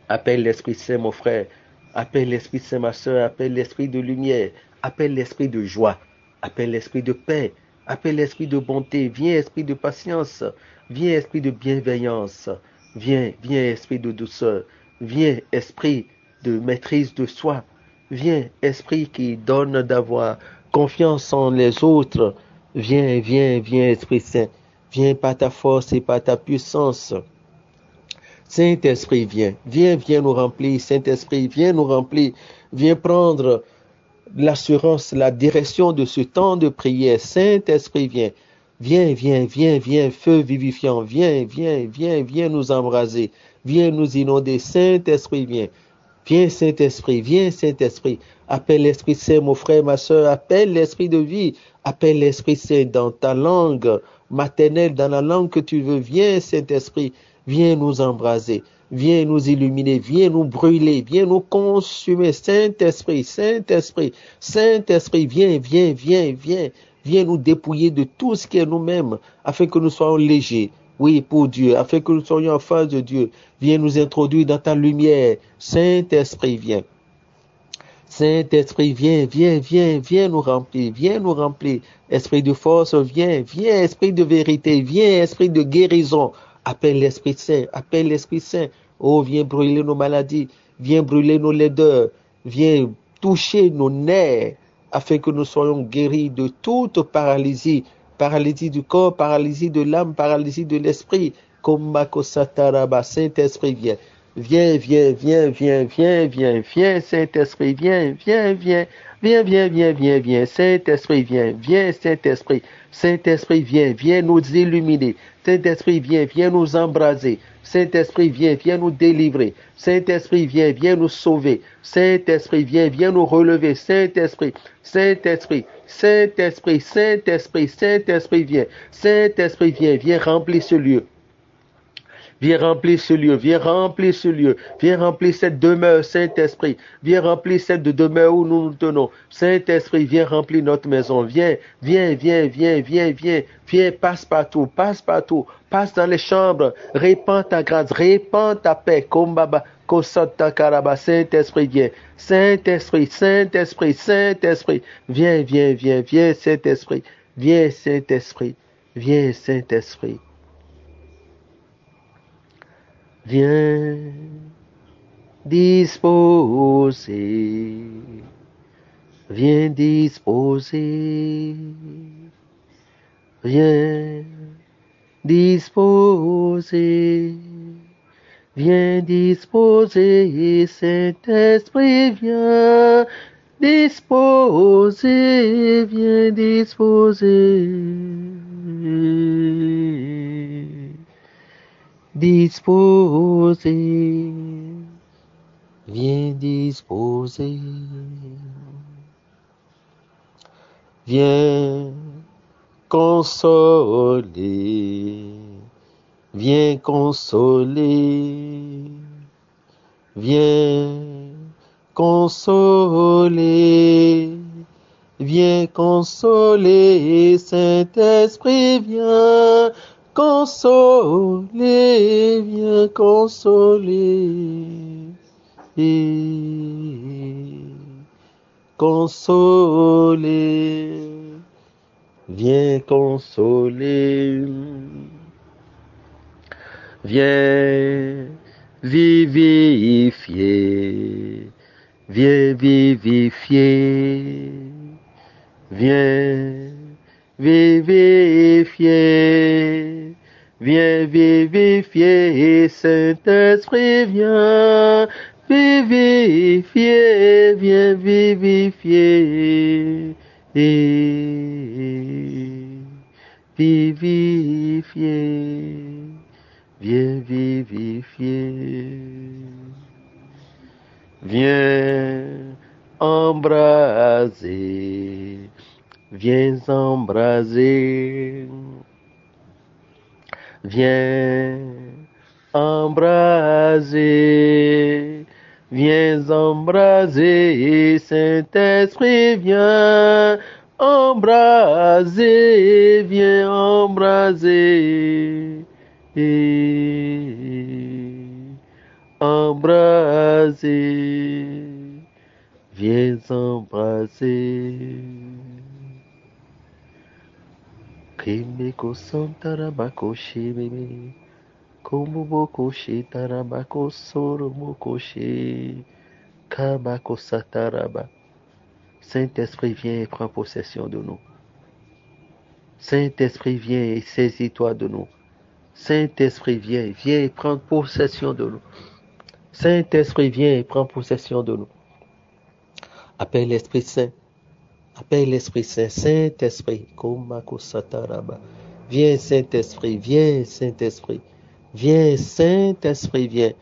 Appelle l'Esprit Saint, mon frère. Appelle l'Esprit Saint, ma soeur. Appelle l'Esprit de lumière. Appelle l'Esprit de joie. Appelle l'Esprit de paix. Appelle l'Esprit de bonté. Viens, Esprit de patience. Viens, Esprit de bienveillance. Viens, viens, Esprit de douceur. Viens, Esprit de maîtrise de soi. Viens, Esprit qui donne d'avoir confiance en les autres. Viens, viens, viens, Esprit Saint. Viens par ta force et par ta puissance. Saint-Esprit, viens, viens, viens nous remplir. Saint-Esprit, viens nous remplir. Viens prendre l'assurance, la direction de ce temps de prière. Saint-Esprit, viens. Viens, viens, viens, viens, feu vivifiant. Viens, viens, viens, viens nous embraser. Viens nous inonder. Saint-Esprit, viens. Viens, Saint-Esprit, viens, Saint-Esprit. Appelle l'Esprit Saint, mon frère, ma soeur. Appelle l'Esprit de vie. Appelle l'Esprit Saint dans ta langue maternelle, dans la langue que tu veux. Viens, Saint-Esprit. Viens nous embraser. Viens nous illuminer. Viens nous brûler. Viens nous consumer. Saint-Esprit, Saint-Esprit, Saint-Esprit, viens, viens, viens, viens. Viens nous dépouiller de tout ce qui est nous-mêmes, afin que nous soyons légers. Oui, pour Dieu, afin que nous soyons en face de Dieu. Viens nous introduire dans ta lumière. Saint-Esprit, viens. Saint-Esprit, viens, viens, viens, viens nous remplir, viens nous remplir. Esprit de force, viens, viens, esprit de vérité, viens, esprit de guérison. Appelle l'Esprit Saint, appelle l'Esprit Saint. Oh, viens brûler nos maladies, viens brûler nos laideurs, viens toucher nos nerfs, afin que nous soyons guéris de toute paralysie, paralysie du corps, paralysie de l'âme, paralysie de l'esprit. Comme Makosataraba, Saint-Esprit, viens. Viens, viens, viens, viens, viens, viens, viens, Saint-Esprit, viens, viens, viens, viens, viens, viens, viens, viens, Saint-Esprit, viens, viens, Saint-Esprit, Saint-Esprit, viens, viens nous illuminer, Saint-Esprit, viens, viens nous embraser, Saint-Esprit, viens, viens nous délivrer, Saint-Esprit, viens, viens nous sauver, Saint-Esprit, viens, viens nous relever, Saint-Esprit, Saint-Esprit, Saint-Esprit, Saint-Esprit, Saint-Esprit, viens, Saint-Esprit, viens, viens remplir ce lieu. Viens remplir ce lieu, viens remplir ce lieu, viens remplir cette demeure, Saint-Esprit, viens remplir cette demeure où nous nous tenons. Saint-Esprit, viens remplir notre maison, viens, viens, viens, viens, viens, viens, viens, passe partout, passe dans les chambres, répands ta grâce, répands ta paix, Kombaba, Kosota Karaba, Saint-Esprit, viens, Saint-Esprit, Saint-Esprit, Saint-Esprit, viens, viens, viens, viens, Saint-Esprit, viens, Saint-Esprit, viens, Saint-Esprit. Viens disposer, viens disposer, viens disposer, viens disposer, Saint-Esprit, viens disposer, viens disposer. Disposer, viens disposer, viens consoler, viens consoler, viens consoler, viens consoler, Saint-Esprit, viens consoler, viens consoler, consoler, viens consoler, viens vivifier, viens vivifier, viens vivifier, viens vivifier, Saint-Esprit, viens vivifier, viens vivifier, vivifier, viens vivifier, viens embraser, viens embraser, viens embraser, viens embraser, Saint-Esprit, viens embraser, viens embraser. Embraser, viens embraser. Kimeko santarabako shibebe, komuboko shitarabako soromoko shi, kabako sataraba. Saint-Esprit, viens et prends possession de nous. Saint-Esprit, viens et saisis-toi de nous. Saint-Esprit, viens et prends possession de nous. Saint-Esprit, viens et prends possession de nous. Appelle l'Esprit Saint. Appelle l'Esprit Saint. Saint-Esprit, komako sataraba. Viens, Saint-Esprit, viens, Saint-Esprit. Viens, Saint-Esprit, viens.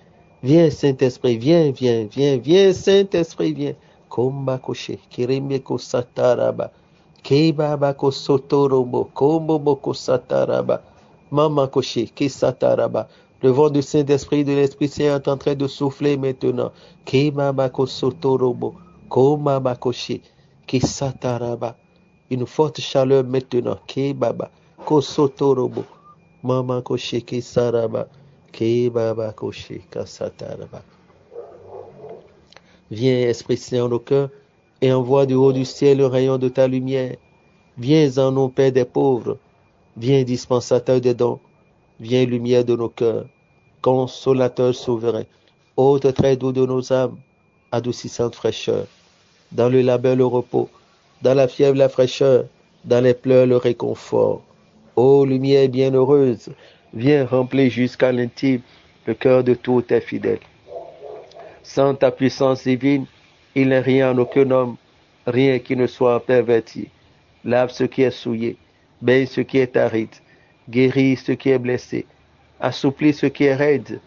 Viens, Saint-Esprit, viens, viens, viens, viens, Saint-Esprit, viens. Kombakoshe, kirimeko sataraba. Kebabako sotorobo, komboboko sataraba. Mamakoshe, kisataraba. Le vent du Saint-Esprit, de l'Esprit Saint est en train de souffler maintenant. Kebabako sotorobo, kombabakoshe, kisataraba. Une forte chaleur maintenant. Kebaba, kosotorobo. Mama koshe kisaraba, kebaba koshe kasataraba. Viens, Esprit Saint, en nos cœurs, et envoie du haut du ciel le rayon de ta lumière. Viens en nous, Père des pauvres. Viens, dispensateur des dons. Viens, lumière de nos cœurs, consolateur souverain, hôte très doux de nos âmes, adoucissante fraîcheur. Dans le labeur, le repos, dans la fièvre, la fraîcheur, dans les pleurs, le réconfort. Ô lumière bienheureuse, viens remplir jusqu'à l'intime le cœur de tous tes fidèles. Sans ta puissance divine, il n'est rien en aucun homme, rien qui ne soit perverti. Lave ce qui est souillé, baigne ce qui est aride, guéris ce qui est blessé, assouplis ce qui est raide,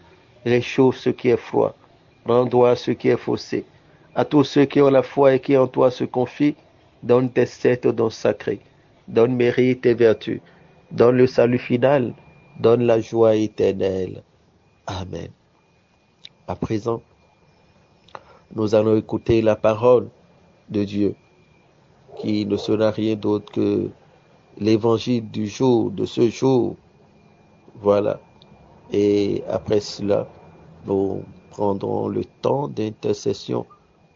réchauffe ce qui est froid, rends droit ce qui est faussé. À tous ceux qui ont la foi et qui en toi se confient, donne tes sept dons sacrés, donne mérite et vertu. Donne le salut final, donne la joie éternelle. Amen. À présent, nous allons écouter la parole de Dieu, qui ne sera rien d'autre que l'évangile du jour, de ce jour. Voilà. Et après cela, nous prendrons le temps d'intercession,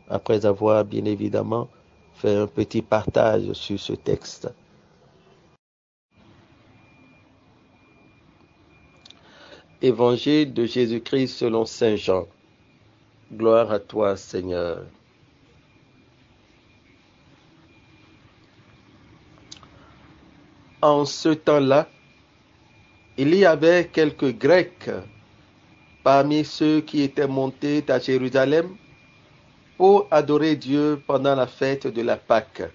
après avoir bien évidemment fait un petit partage sur ce texte. Évangile de Jésus-Christ selon Saint Jean. Gloire à toi, Seigneur. En ce temps-là, il y avait quelques Grecs parmi ceux qui étaient montés à Jérusalem pour adorer Dieu pendant la fête de la Pâque.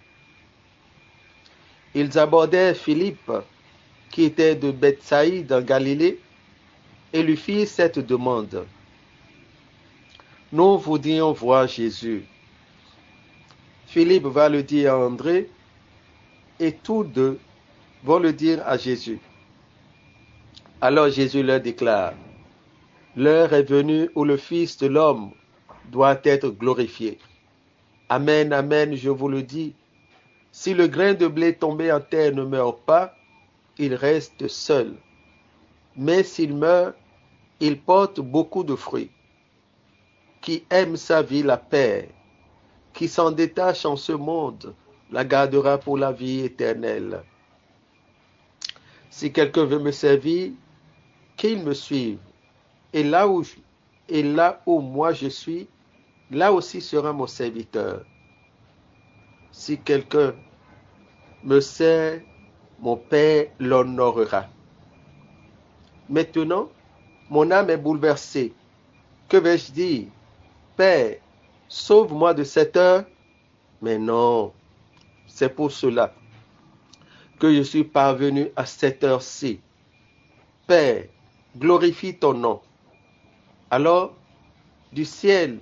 Ils abordèrent Philippe, qui était de Bethsaïde en Galilée, et lui firent cette demande. Nous voudrions voir Jésus. Philippe va le dire à André, et tous deux vont le dire à Jésus. Alors Jésus leur déclare, l'heure est venue où le Fils de l'homme doit être glorifié. Amen, amen, je vous le dis, si le grain de blé tombé en terre ne meurt pas, il reste seul. Mais s'il meurt, il porte beaucoup de fruits. Qui aime sa vie la perd, qui s'en détache en ce monde, la gardera pour la vie éternelle. Si quelqu'un veut me servir, qu'il me suive. Et là où moi je suis, là aussi sera mon serviteur. Si quelqu'un me sert, mon Père l'honorera. Maintenant, mon âme est bouleversée. Que vais-je dire? Père, sauve-moi de cette heure. Mais non, c'est pour cela que je suis parvenu à cette heure-ci. Père, glorifie ton nom. Alors, du ciel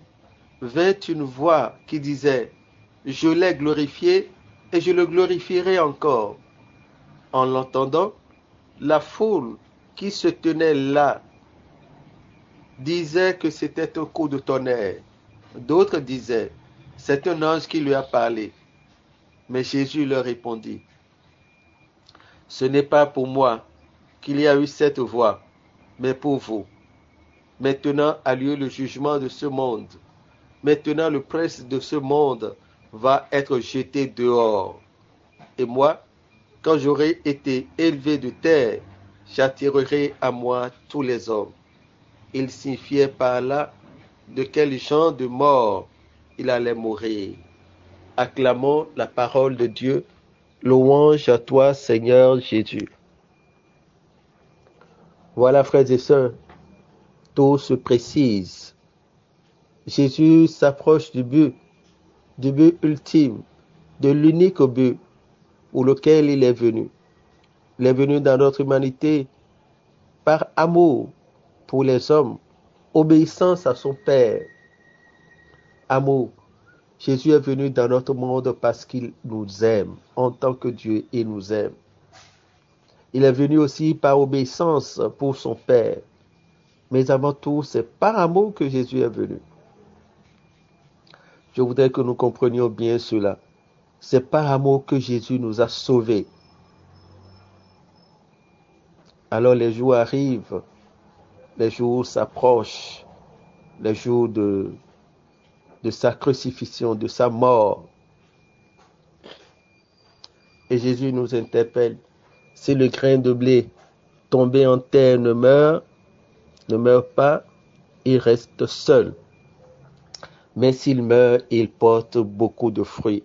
vint une voix qui disait, je l'ai glorifié et je le glorifierai encore. En l'entendant, la foule qui se tenait là disait que c'était un coup de tonnerre. D'autres disaient, c'est un ange qui lui a parlé. Mais Jésus leur répondit, ce n'est pas pour moi qu'il y a eu cette voix, mais pour vous. Maintenant a lieu le jugement de ce monde. Maintenant le prince de ce monde va être jeté dehors. Et moi, quand j'aurai été élevé de terre, j'attirerai à moi tous les hommes. Il signifiait par là de quel genre de mort il allait mourir. Acclamons la parole de Dieu. Louange à toi, Seigneur Jésus. Voilà, frères et sœurs, tout se précise. Jésus s'approche du but ultime, de l'unique but pour lequel il est venu. Il est venu dans notre humanité par amour pour les hommes, obéissance à son Père. Amour. Jésus est venu dans notre monde parce qu'il nous aime en tant que Dieu et nous aime. Il est venu aussi par obéissance pour son Père. Mais avant tout, c'est par amour que Jésus est venu. Je voudrais que nous comprenions bien cela. C'est par amour que Jésus nous a sauvés. Alors les jours arrivent, les jours s'approchent, les jours de sa crucifixion, de sa mort. Et Jésus nous interpelle. Si le grain de blé tombé en terre ne meurt pas, il reste seul. Mais s'il meurt, il porte beaucoup de fruits.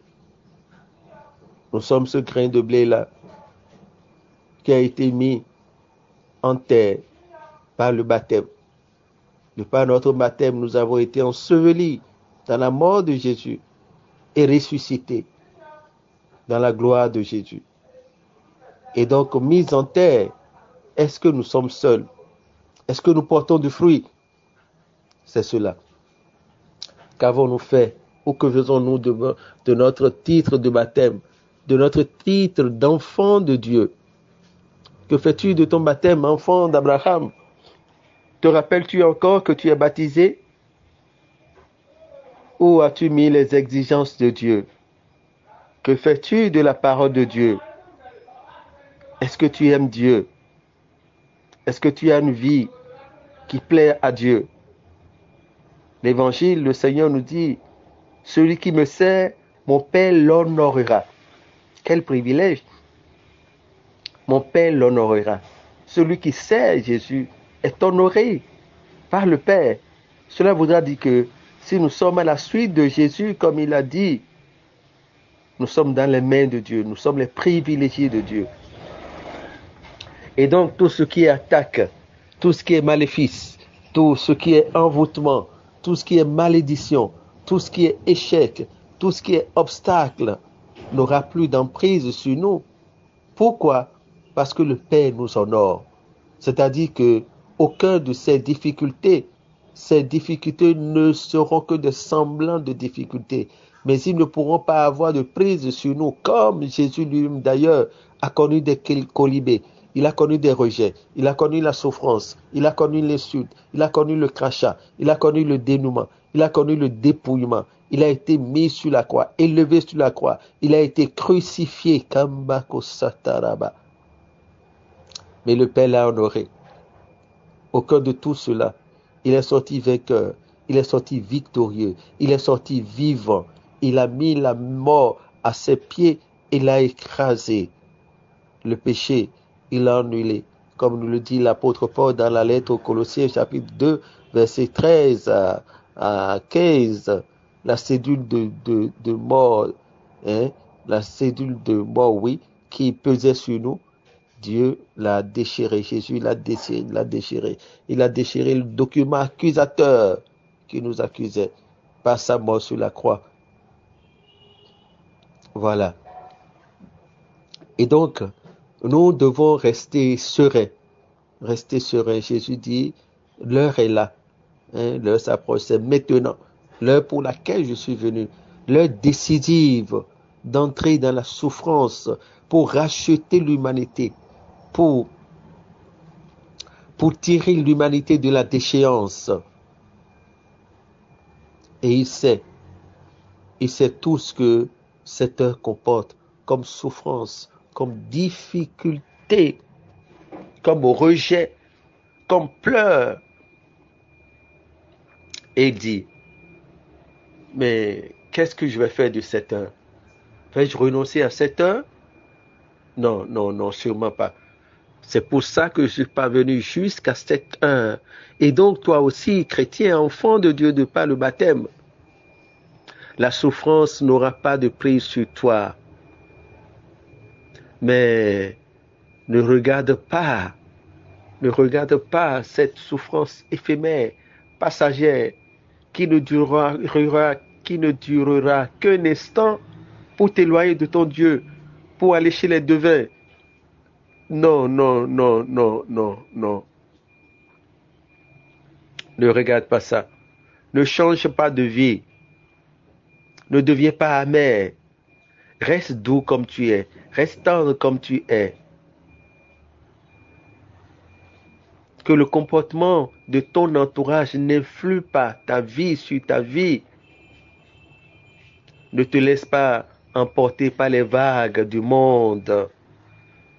Nous sommes ce grain de blé-là qui a été mis en terre par le baptême. De par notre baptême, nous avons été ensevelis dans la mort de Jésus et ressuscités dans la gloire de Jésus. Et donc, mis en terre, est-ce que nous sommes seuls? Est-ce que nous portons du fruit? C'est cela. Qu'avons-nous fait ou que faisons-nous de notre titre de baptême, de notre titre d'enfant de Dieu? Que fais-tu de ton baptême, enfant d'Abraham? Te rappelles-tu encore que tu es baptisé? Où as-tu mis les exigences de Dieu? Que fais-tu de la parole de Dieu? Est-ce que tu aimes Dieu? Est-ce que tu as une vie qui plaît à Dieu? L'évangile, le Seigneur nous dit, celui qui me sert, mon Père l'honorera. Quel privilège! Mon Père l'honorera. Celui qui sert Jésus est honoré par le Père. Cela voudra dire que si nous sommes à la suite de Jésus, comme il a dit, nous sommes dans les mains de Dieu. Nous sommes les privilégiés de Dieu. Et donc, tout ce qui est attaque, tout ce qui est maléfice, tout ce qui est envoûtement, tout ce qui est malédiction, tout ce qui est échec, tout ce qui est obstacle, n'aura plus d'emprise sur nous. Pourquoi? Parce que le Père nous honore. C'est-à-dire que aucun de ces difficultés ne seront que des semblants de difficultés. Mais ils ne pourront pas avoir de prise sur nous, comme Jésus lui-même d'ailleurs a connu des colibés. Il a connu des rejets, il a connu la souffrance, il a connu l'insulte, il a connu le crachat, il a connu le dénouement, il a connu le dépouillement. Il a été mis sur la croix, élevé sur la croix. Il a été crucifié. Mais le Père l'a honoré. Au cœur de tout cela, il est sorti vainqueur, il est sorti victorieux, il est sorti vivant. Il a mis la mort à ses pieds et l'a écrasé. Le péché, il l'a annulé. Comme nous le dit l'apôtre Paul dans la lettre aux Colossiens, chapitre 2, verset 13 à 15. La cédule de mort, la cédule de mort, oui, qui pesait sur nous, Dieu l'a déchiré, Jésus l'a déchiré. Il a déchiré le document accusateur qui nous accusait par sa mort sur la croix. Voilà. Et donc, nous devons rester sereins. Rester sereins. Jésus dit, l'heure est là. L'heure s'approche, c'est maintenant. L'heure pour laquelle je suis venu. L'heure décisive d'entrer dans la souffrance pour racheter l'humanité. Pour tirer l'humanité de la déchéance. Et il sait tout ce que cette heure comporte comme souffrance, comme difficulté, comme rejet, comme pleurs. Et il dit, mais qu'est-ce que je vais faire de cette heure? Vais-je renoncer à cette heure? Non, non, non, sûrement pas. C'est pour ça que je suis parvenu jusqu'à cette heure. Et donc, toi aussi, chrétien, enfant de Dieu de par le baptême, la souffrance n'aura pas de prise sur toi. Mais ne regarde pas cette souffrance éphémère, passagère, qui ne durera qu'un instant pour t'éloigner de ton Dieu, pour aller chez les devins. Non, non, non, non, non, non. Ne regarde pas ça. Ne change pas de vie. Ne deviens pas amer. Reste doux comme tu es. Reste tendre comme tu es. Que le comportement de ton entourage n'influe pas ta vie sur ta vie. Ne te laisse pas emporter par les vagues du monde,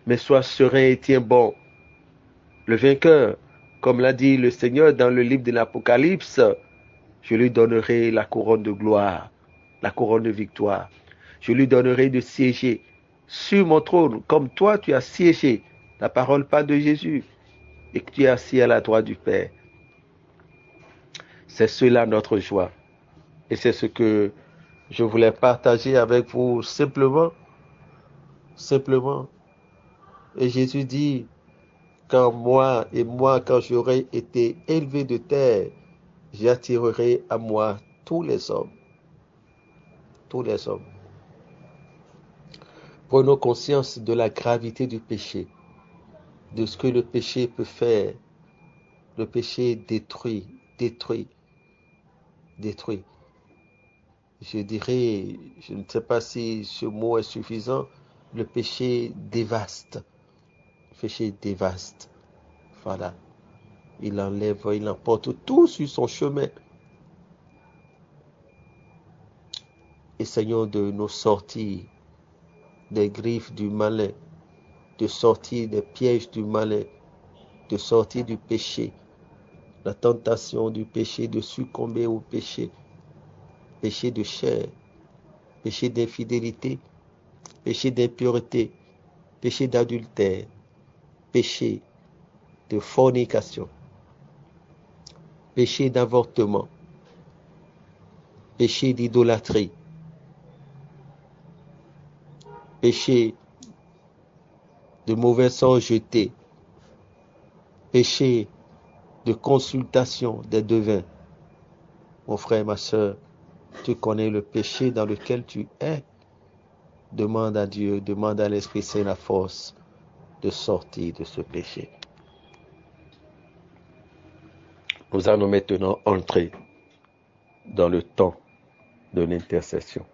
mais sois serein et tiens bon. Le vainqueur, comme l'a dit le Seigneur dans le livre de l'Apocalypse, je lui donnerai la couronne de gloire, la couronne de victoire. Je lui donnerai de siéger sur mon trône, comme toi tu as siégé, la parole pas de Jésus, et que tu es assis à la droite du Père. C'est cela notre joie. Et c'est ce que je voulais partager avec vous simplement. Et Jésus dit, quand quand j'aurai été élevé de terre, j'attirerai à moi tous les hommes. Tous les hommes. Prenons conscience de la gravité du péché, de ce que le péché peut faire. Le péché détruit. Je dirais, je ne sais pas si ce mot est suffisant, le péché dévaste. Le péché dévaste. Voilà. Il enlève, il emporte tout sur son chemin. Essayons de nous sortir des griffes du malin, de sortir des pièges du malin, de sortir du péché, la tentation du péché, de succomber au péché, péché de chair, péché d'infidélité, péché d'impureté, péché d'adultère, péché de fornication, péché d'avortement, péché d'idolâtrie, péché de mauvais sort jeté, péché de consultation des devins. Mon frère, ma soeur, tu connais le péché dans lequel tu es. Demande à Dieu, demande à l'Esprit Saint la force de sortir de ce péché. Nous allons maintenant entrer dans le temps de l'intercession.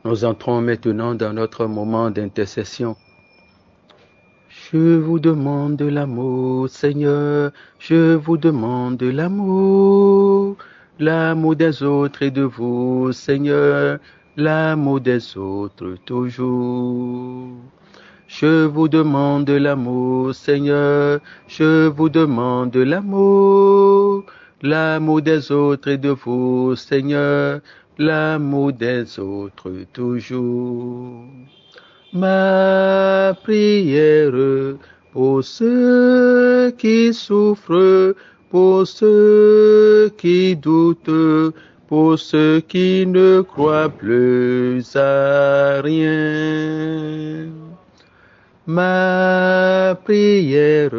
Nous entrons maintenant dans notre moment d'intercession. Je vous demande de l'amour, Seigneur, je vous demande de l'amour des autres et de vous, Seigneur, l'amour des autres toujours. Je vous demande de l'amour, Seigneur, je vous demande de l'amour des autres et de vous, Seigneur, l'amour des autres toujours. Ma prière pour ceux qui souffrent, pour ceux qui doutent, pour ceux qui ne croient plus à rien. Ma prière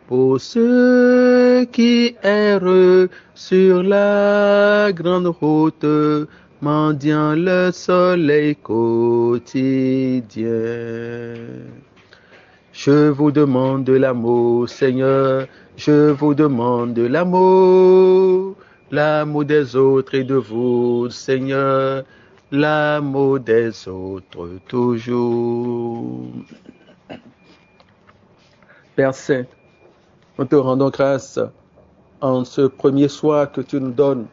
pour ceux qui errent sur la grande route, mendiant le soleil quotidien. Je vous demande de l'amour, Seigneur, je vous demande de l'amour des autres et de vous, Seigneur, l'amour des autres toujours. Père Saint, Nous te rendons grâce en ce premier soir que tu nous donnes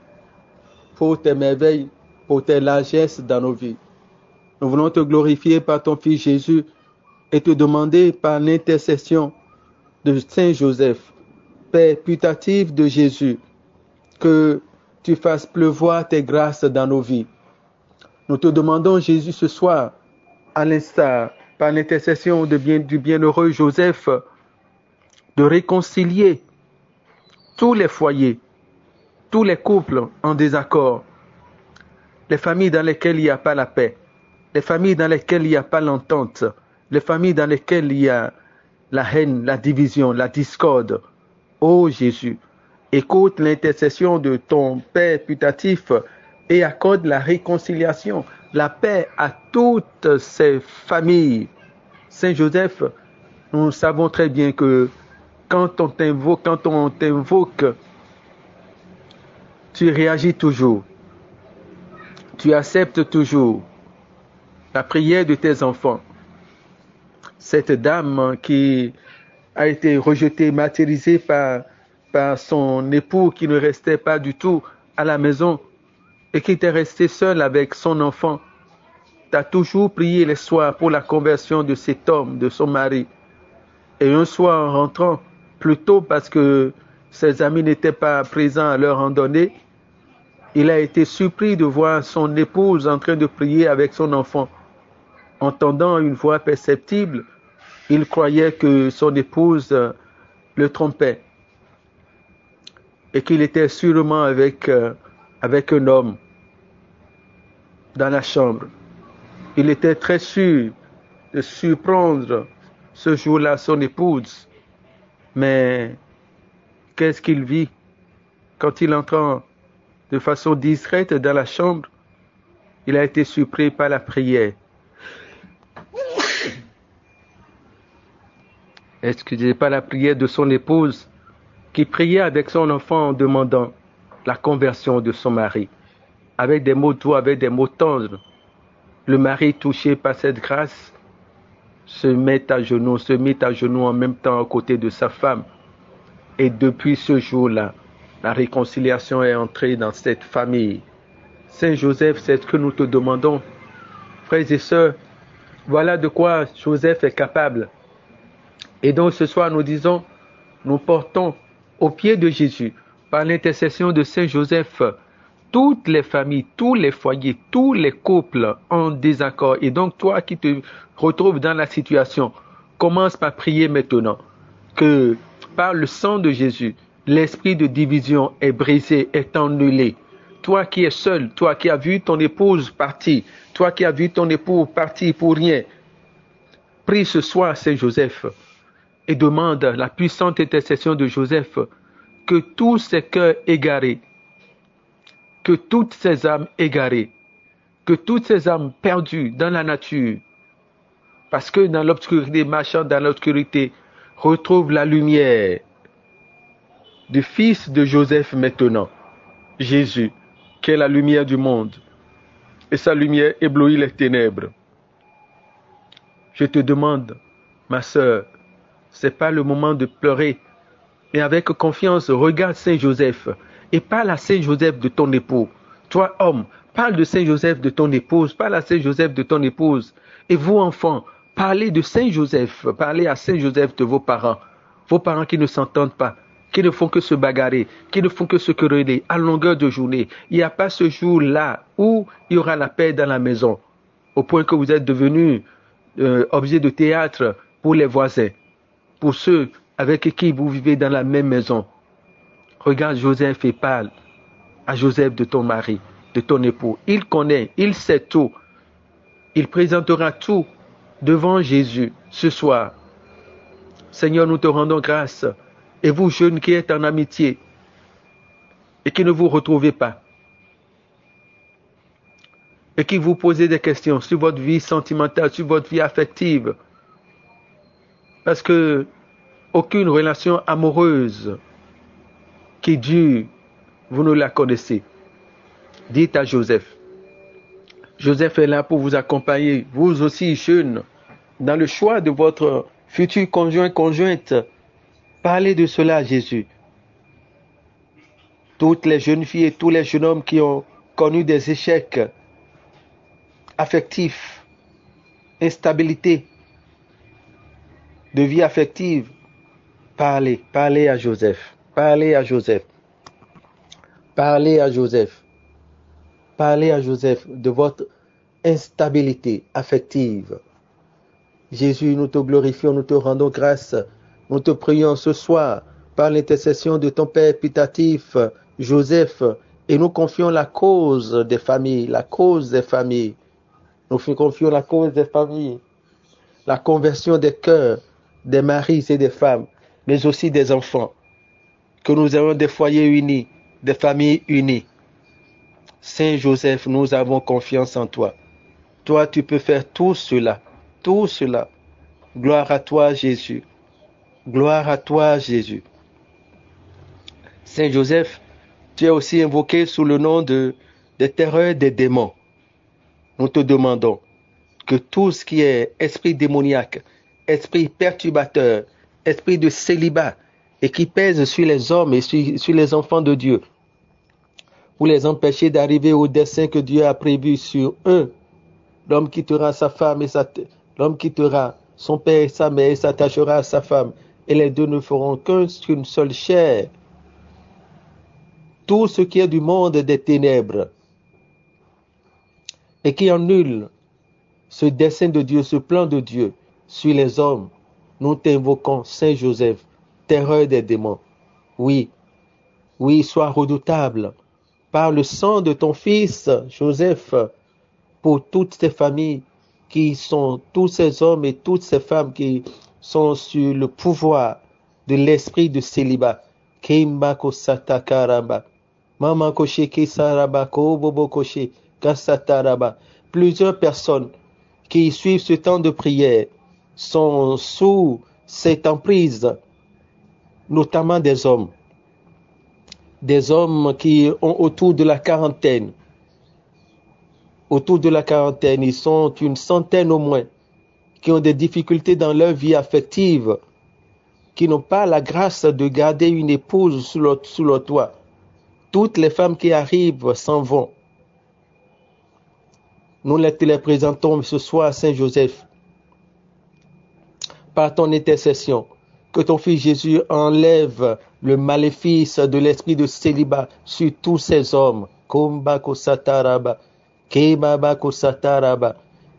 pour tes merveilles, pour tes largesses dans nos vies. Nous voulons te glorifier par ton Fils Jésus et te demander par l'intercession de Saint Joseph, Père putatif de Jésus, que tu fasses pleuvoir tes grâces dans nos vies. Nous te demandons, Jésus, ce soir, à l'instar, par l'intercession du bienheureux Joseph, de réconcilier tous les foyers, tous les couples en désaccord, les familles dans lesquelles il n'y a pas la paix, les familles dans lesquelles il n'y a pas l'entente, les familles dans lesquelles il y a la haine, la division, la discorde. Ô Jésus, écoute l'intercession de ton Père putatif et accorde la réconciliation, la paix à toutes ces familles. Saint Joseph, nous savons très bien que quand on t'invoque, tu réagis toujours. Tu acceptes toujours la prière de tes enfants. Cette dame qui a été rejetée, martyrisée par son époux qui ne restait pas du tout à la maison et qui était restée seule avec son enfant, t'as toujours prié les soirs pour la conversion de cet homme, de son mari. Et un soir en rentrant, plus tôt parce que ses amis n'étaient pas présents à l'heure en donnée, il a été surpris de voir son épouse en train de prier avec son enfant. Entendant une voix perceptible, il croyait que son épouse le trompait et qu'il était sûrement avec un homme dans la chambre. Il était très sûr de surprendre ce jour-là son épouse. Mais qu'est-ce qu'il vit quand il entra de façon discrète dans la chambre? Il a été surpris par la prière. Excusez, par la prière de son épouse qui priait avec son enfant en demandant la conversion de son mari. Avec des mots doux, avec des mots tendres. Le mari touché par cette grâce se met à genoux en même temps à côté de sa femme. Et depuis ce jour-là, la réconciliation est entrée dans cette famille. Saint Joseph, c'est ce que nous te demandons. Frères et sœurs, voilà de quoi Joseph est capable. Et donc ce soir, nous disons, nous portons au pied de Jésus, par l'intercession de Saint Joseph, toutes les familles, tous les foyers, tous les couples en désaccord. Et donc toi qui te retrouves dans la situation, commence par prier maintenant que par le sang de Jésus, l'esprit de division est brisé, est annulé. Toi qui es seul, toi qui as vu ton épouse partir, toi qui as vu ton époux partir pour rien, prie ce soir Saint Joseph et demande la puissante intercession de Joseph que tous ces cœurs égarés, que toutes ces âmes égarées, que toutes ces âmes perdues dans la nature, parce que dans l'obscurité, marchant dans l'obscurité, retrouvent la lumière du Fils de Joseph maintenant, Jésus, qui est la lumière du monde. Et sa lumière éblouit les ténèbres. Je te demande, ma sœur, c'est pas le moment de pleurer, mais avec confiance, regarde Saint Joseph et parle à Saint Joseph de ton époux. Toi, homme, parle de Saint Joseph de ton épouse, parle à Saint Joseph de ton épouse. Et vous, enfants, parlez de Saint Joseph, parlez à Saint Joseph de vos parents qui ne s'entendent pas, qui ne font que se bagarrer, qui ne font que se quereller à longueur de journée. Il n'y a pas ce jour-là où il y aura la paix dans la maison, au point que vous êtes devenus objet de théâtre pour les voisins, pour ceux avec qui vous vivez dans la même maison. Regarde Joseph et parle à Joseph de ton mari, de ton époux. Il connaît, il sait tout. Il présentera tout devant Jésus ce soir. Seigneur, nous te rendons grâce. Et vous, jeunes qui êtes en amitié et qui ne vous retrouvez pas, et qui vous posez des questions sur votre vie sentimentale, sur votre vie affective, parce que aucune relation amoureuse qui dure, vous ne la connaissez. Dites à Joseph. Joseph est là pour vous accompagner, vous aussi jeunes, dans le choix de votre futur conjoint, conjointe. Parlez de cela à Jésus. Toutes les jeunes filles et tous les jeunes hommes qui ont connu des échecs affectifs, instabilité de vie affective, parlez à Joseph. Parlez à Joseph. Parlez à Joseph. Parlez à Joseph de votre instabilité affective. Jésus, nous te glorifions, nous te rendons grâce. Nous te prions ce soir par l'intercession de ton Père putatif, Joseph, et nous confions la cause des familles, la cause des familles. Nous confions la cause des familles, la conversion des cœurs, des maris et des femmes, mais aussi des enfants. Que nous ayons des foyers unis, des familles unies. Saint Joseph, nous avons confiance en toi. Toi, tu peux faire tout cela. Tout cela. Gloire à toi, Jésus. Gloire à toi, Jésus. Saint Joseph, tu es aussi invoqué sous le nom des terreurs des démons. Nous te demandons que tout ce qui est esprit démoniaque, esprit perturbateur, esprit de célibat, et qui pèse sur les hommes et sur les enfants de Dieu, pour les empêcher d'arriver au dessein que Dieu a prévu sur eux. L'homme quittera sa femme l'homme quittera son père et sa mère et s'attachera à sa femme, et les deux ne feront qu'une seule chair. Tout ce qui est du monde des ténèbres et qui annule ce dessein de Dieu, ce plan de Dieu sur les hommes, nous t'invoquons, Saint Joseph, terreur des démons. Oui, oui, sois redoutable par le sang de ton fils, Joseph, pour toutes ces familles qui sont, tous ces hommes et toutes ces femmes qui sont sur le pouvoir de l'esprit de célibat. Keimbako satakaraba. Mama koshe kesaraba kobobo koshe kasataraba. Plusieurs personnes qui suivent ce temps de prière sont sous cette emprise, notamment des hommes qui ont autour de la quarantaine. Autour de la quarantaine, ils sont une centaine au moins, qui ont des difficultés dans leur vie affective, qui n'ont pas la grâce de garder une épouse sous leur toit. Toutes les femmes qui arrivent s'en vont. Nous te les présentons ce soir, Saint Joseph, par ton intercession, que ton Fils Jésus enlève le maléfice de l'esprit de célibat sur tous ces hommes.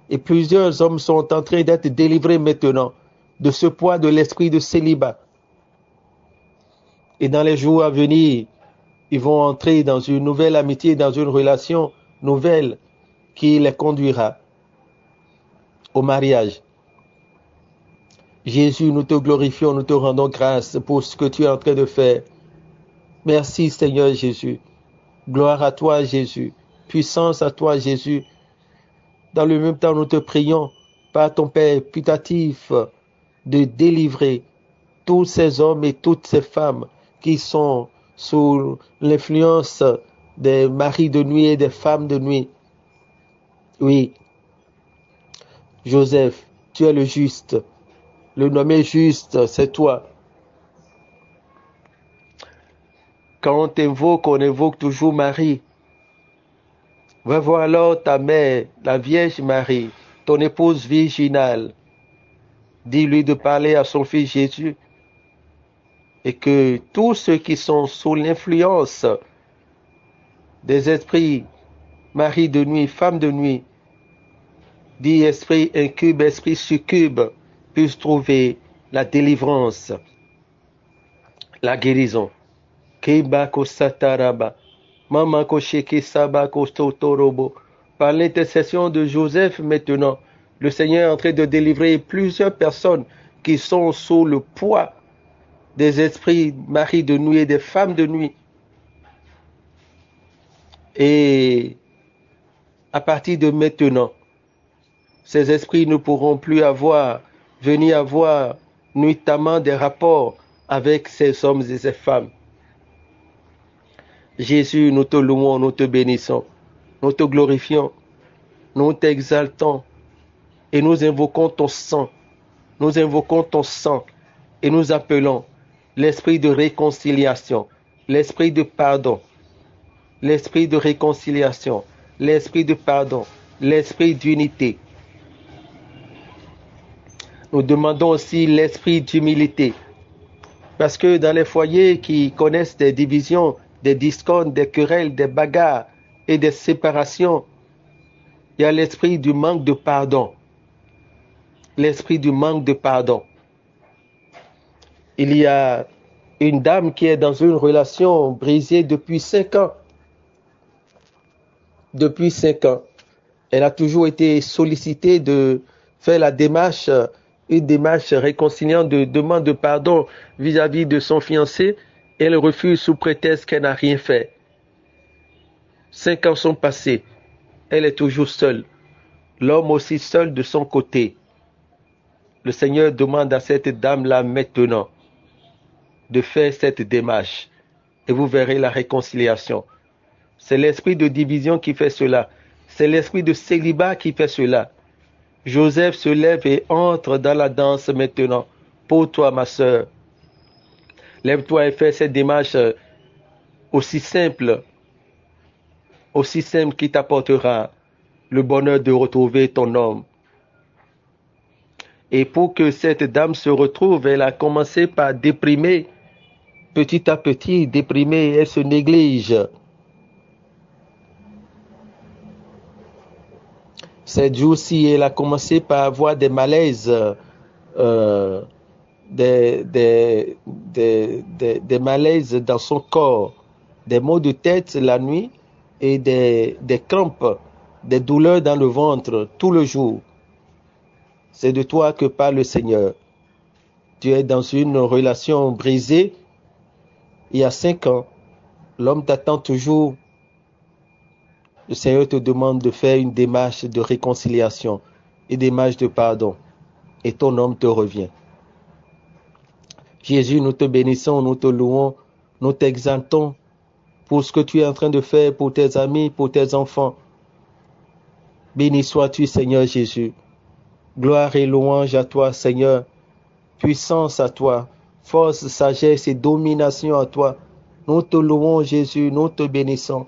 Et plusieurs hommes sont en train d'être délivrés maintenant de ce poids de l'esprit de célibat. Et dans les jours à venir, ils vont entrer dans une nouvelle amitié, dans une relation nouvelle qui les conduira au mariage. Jésus, nous te glorifions, nous te rendons grâce pour ce que tu es en train de faire. Merci Seigneur Jésus. Gloire à toi Jésus. Puissance à toi Jésus. Dans le même temps, nous te prions par ton Père putatif de délivrer tous ces hommes et toutes ces femmes qui sont sous l'influence des maris de nuit et des femmes de nuit. Oui, Joseph, tu es le juste. Le nommé juste, c'est toi. Quand on t'invoque, on invoque toujours Marie. Va voir alors ta mère, la Vierge Marie, ton épouse virginale. Dis-lui de parler à son fils Jésus et que tous ceux qui sont sous l'influence des esprits, mari de nuit, femme de nuit, dit esprit incube, esprit succube, puissent trouver la délivrance, la guérison. Keibako sataraba. Par l'intercession de Joseph maintenant, le Seigneur est en train de délivrer plusieurs personnes qui sont sous le poids des esprits maris de nuit et des femmes de nuit. Et à partir de maintenant, ces esprits ne pourront plus venir avoir nuitamment des rapports avec ces hommes et ces femmes. Jésus, nous te louons, nous te bénissons, nous te glorifions, nous t'exaltons et nous invoquons ton sang. Nous invoquons ton sang et nous appelons l'esprit de réconciliation, l'esprit de pardon, l'esprit de réconciliation, l'esprit de pardon, l'esprit d'unité. Nous demandons aussi l'esprit d'humilité. Parce que dans les foyers qui connaissent des divisions, des discordes, des querelles, des bagarres et des séparations, il y a l'esprit du manque de pardon. L'esprit du manque de pardon. Il y a une dame qui est dans une relation brisée depuis 5 ans. Depuis 5 ans. Elle a toujours été sollicitée de faire la démarche, une démarche réconciliante de demande de pardon vis-à-vis de son fiancé. Elle refuse sous prétexte qu'elle n'a rien fait. 5 ans sont passés. Elle est toujours seule. L'homme aussi seul de son côté. Le Seigneur demande à cette dame-là maintenant de faire cette démarche. Et vous verrez la réconciliation. C'est l'esprit de division qui fait cela. C'est l'esprit de célibat qui fait cela. Joseph se lève et entre dans la danse maintenant. Pour toi, ma sœur. Lève-toi et fais cette démarche aussi simple qui t'apportera le bonheur de retrouver ton homme. Et pour que cette dame se retrouve, elle a commencé par déprimer. Petit à petit, déprimée, elle se néglige. Cette jour-ci, elle a commencé par avoir des malaises, des malaises dans son corps, des maux de tête la nuit et des crampes, des douleurs dans le ventre tout le jour. C'est de toi que parle le Seigneur. Tu es dans une relation brisée. Il y a 5 ans, l'homme t'attend toujours. Le Seigneur te demande de faire une démarche de réconciliation, une démarche de pardon. Et ton homme te revient. Jésus, nous te bénissons, nous te louons, nous t'exaltons pour ce que tu es en train de faire pour tes amis, pour tes enfants. Béni sois-tu, Seigneur Jésus. Gloire et louange à toi, Seigneur. Puissance à toi. Force, sagesse et domination à toi. Nous te louons, Jésus, nous te bénissons.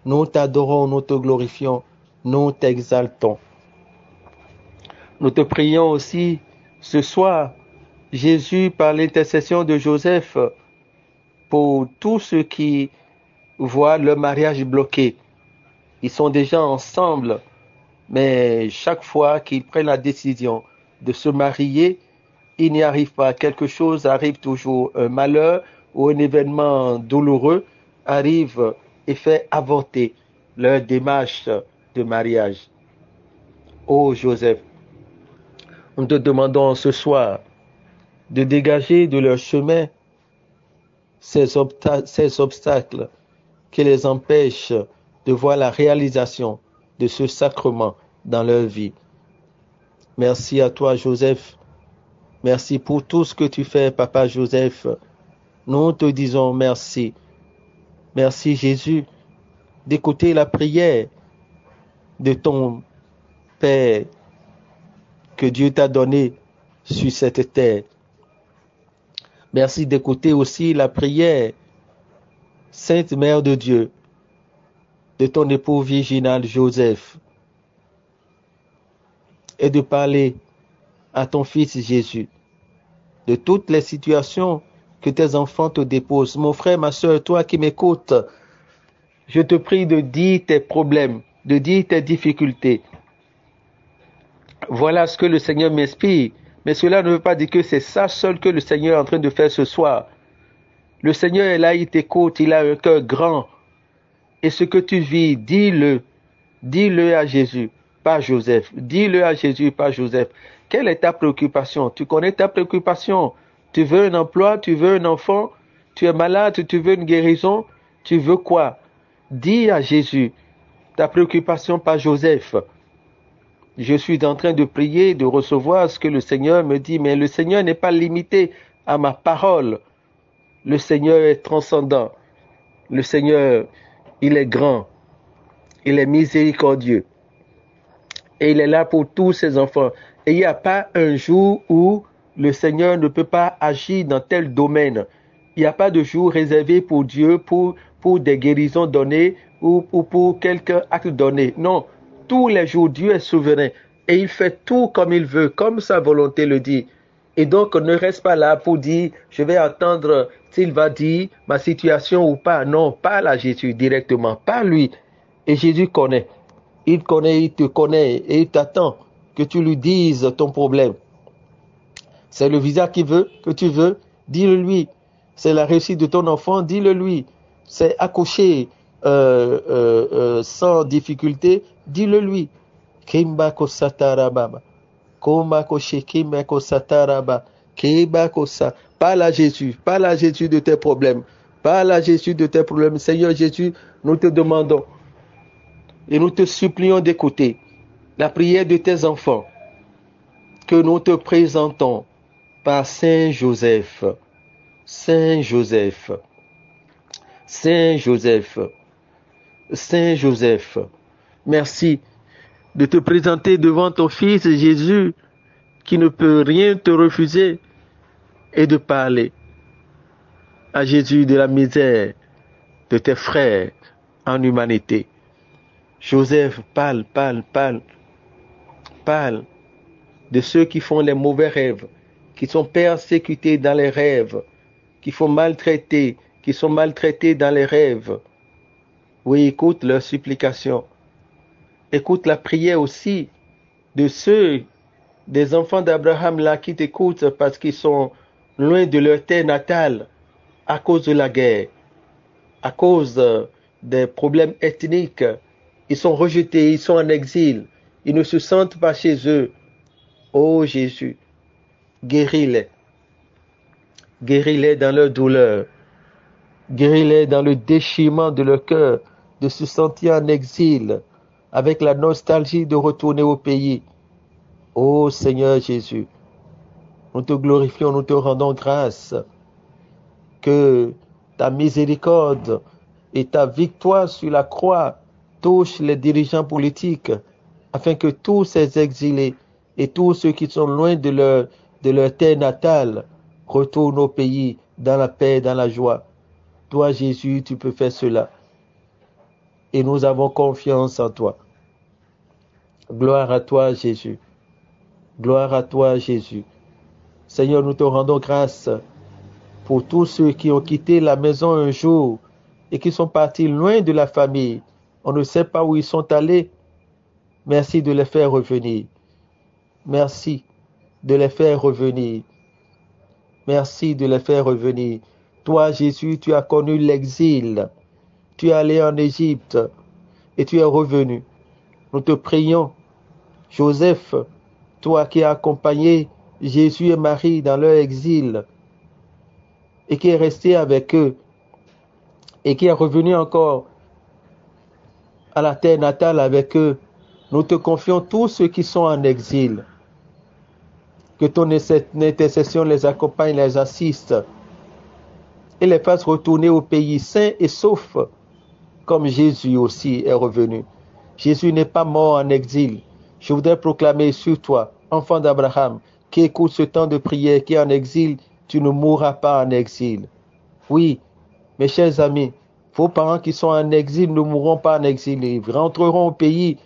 Nous t'adorons, nous te glorifions, nous t'exaltons. Nous te prions aussi ce soir, Jésus, par l'intercession de Joseph, pour tous ceux qui voient leur mariage bloqué. Ils sont déjà ensemble, mais chaque fois qu'ils prennent la décision de se marier, ils n'y arrivent pas. Quelque chose arrive toujours, un malheur ou un événement douloureux arrive et fait avorter leur démarche de mariage. Ô Joseph, nous te demandons ce soir de dégager de leur chemin ces obstacles qui les empêchent de voir la réalisation de ce sacrement dans leur vie. Merci à toi, Joseph. Merci pour tout ce que tu fais, Papa Joseph. Nous te disons merci. Merci, Jésus, d'écouter la prière de ton Père que Dieu t'a donné sur cette terre. Merci d'écouter aussi la prière, Sainte Mère de Dieu, de ton époux virginal Joseph, et de parler à ton Fils Jésus de toutes les situations que tes enfants te déposent. Mon frère, ma soeur, toi qui m'écoutes, je te prie de dire tes problèmes, de dire tes difficultés. Voilà ce que le Seigneur m'inspire. Mais cela ne veut pas dire que c'est ça seul que le Seigneur est en train de faire ce soir. Le Seigneur est là, il t'écoute, il a un cœur grand. Et ce que tu vis, dis-le. Dis-le à Jésus, pas Joseph. Dis-le à Jésus, pas Joseph. Quelle est ta préoccupation? Tu connais ta préoccupation. Tu veux un emploi, tu veux un enfant, tu es malade, tu veux une guérison, tu veux quoi? Dis à Jésus ta préoccupation, pas Joseph. Je suis en train de prier, de recevoir ce que le Seigneur me dit, mais le Seigneur n'est pas limité à ma parole. Le Seigneur est transcendant. Le Seigneur, il est grand. Il est miséricordieux. Et il est là pour tous ses enfants. Et il n'y a pas un jour où le Seigneur ne peut pas agir dans tel domaine. Il n'y a pas de jour réservé pour Dieu, pour des guérisons données ou pour quelques actes donnés. Non, tous les jours, Dieu est souverain et il fait tout comme il veut, comme sa volonté le dit. Et donc, ne reste pas là pour dire, je vais attendre s'il va dire ma situation ou pas. Non, parle à Jésus directement, pas lui. Et Jésus connaît. Il connaît, il te connaît et il t'attend que tu lui dises ton problème. C'est le visa qu'il veut, que tu veux, dis-le lui. C'est la réussite de ton enfant, dis-le lui. C'est accoucher sans difficulté, dis-le lui. Kimbako satarababa. Komako shekimako sataraba. Kibako sa. Parle à Jésus de tes problèmes. Parle à Jésus de tes problèmes. Seigneur Jésus, nous te demandons et nous te supplions d'écouter la prière de tes enfants que nous te présentons par Saint Joseph. Saint Joseph. Saint Joseph. Saint Joseph. Merci de te présenter devant ton Fils Jésus qui ne peut rien te refuser et de parler à Jésus de la misère de tes frères en humanité. Joseph, parle de ceux qui font les mauvais rêves, qui sont persécutés dans les rêves, qui sont maltraités dans les rêves. Oui, écoute leurs supplications. Écoute la prière aussi de ceux, des enfants d'Abraham là qui t'écoutent parce qu'ils sont loin de leur terre natale à cause de la guerre, à cause des problèmes ethniques. Ils sont rejetés, ils sont en exil. Ils ne se sentent pas chez eux. Oh Jésus, guéris-les. Guéris-les dans leur douleur. Guéris-les dans le déchirement de leur cœur, de se sentir en exil, avec la nostalgie de retourner au pays. Ô Seigneur Jésus, nous te glorifions, nous te rendons grâce que ta miséricorde et ta victoire sur la croix touchent les dirigeants politiques, afin que tous ces exilés et tous ceux qui sont loin de leur terre natale retournent au pays dans la paix, dans la joie. Toi, Jésus, tu peux faire cela. Et nous avons confiance en toi. Gloire à toi, Jésus. Gloire à toi, Jésus. Seigneur, nous te rendons grâce pour tous ceux qui ont quitté la maison un jour et qui sont partis loin de la famille. On ne sait pas où ils sont allés. Merci de les faire revenir. Merci de les faire revenir. Merci de les faire revenir. Toi, Jésus, tu as connu l'exil. Tu es allé en Égypte et tu es revenu. Nous te prions, Joseph, toi qui as accompagné Jésus et Marie dans leur exil et qui est resté avec eux et qui est revenu encore à la terre natale avec eux. Nous te confions tous ceux qui sont en exil. Que ton intercession les accompagne, les assiste et les fasse retourner au pays sain et sauf, comme Jésus aussi est revenu. Jésus n'est pas mort en exil. Je voudrais proclamer sur toi, enfant d'Abraham, qui écoute ce temps de prière, qui est en exil, tu ne mourras pas en exil. Oui, mes chers amis, vos parents qui sont en exil ne mourront pas en exil. Ils rentreront au pays,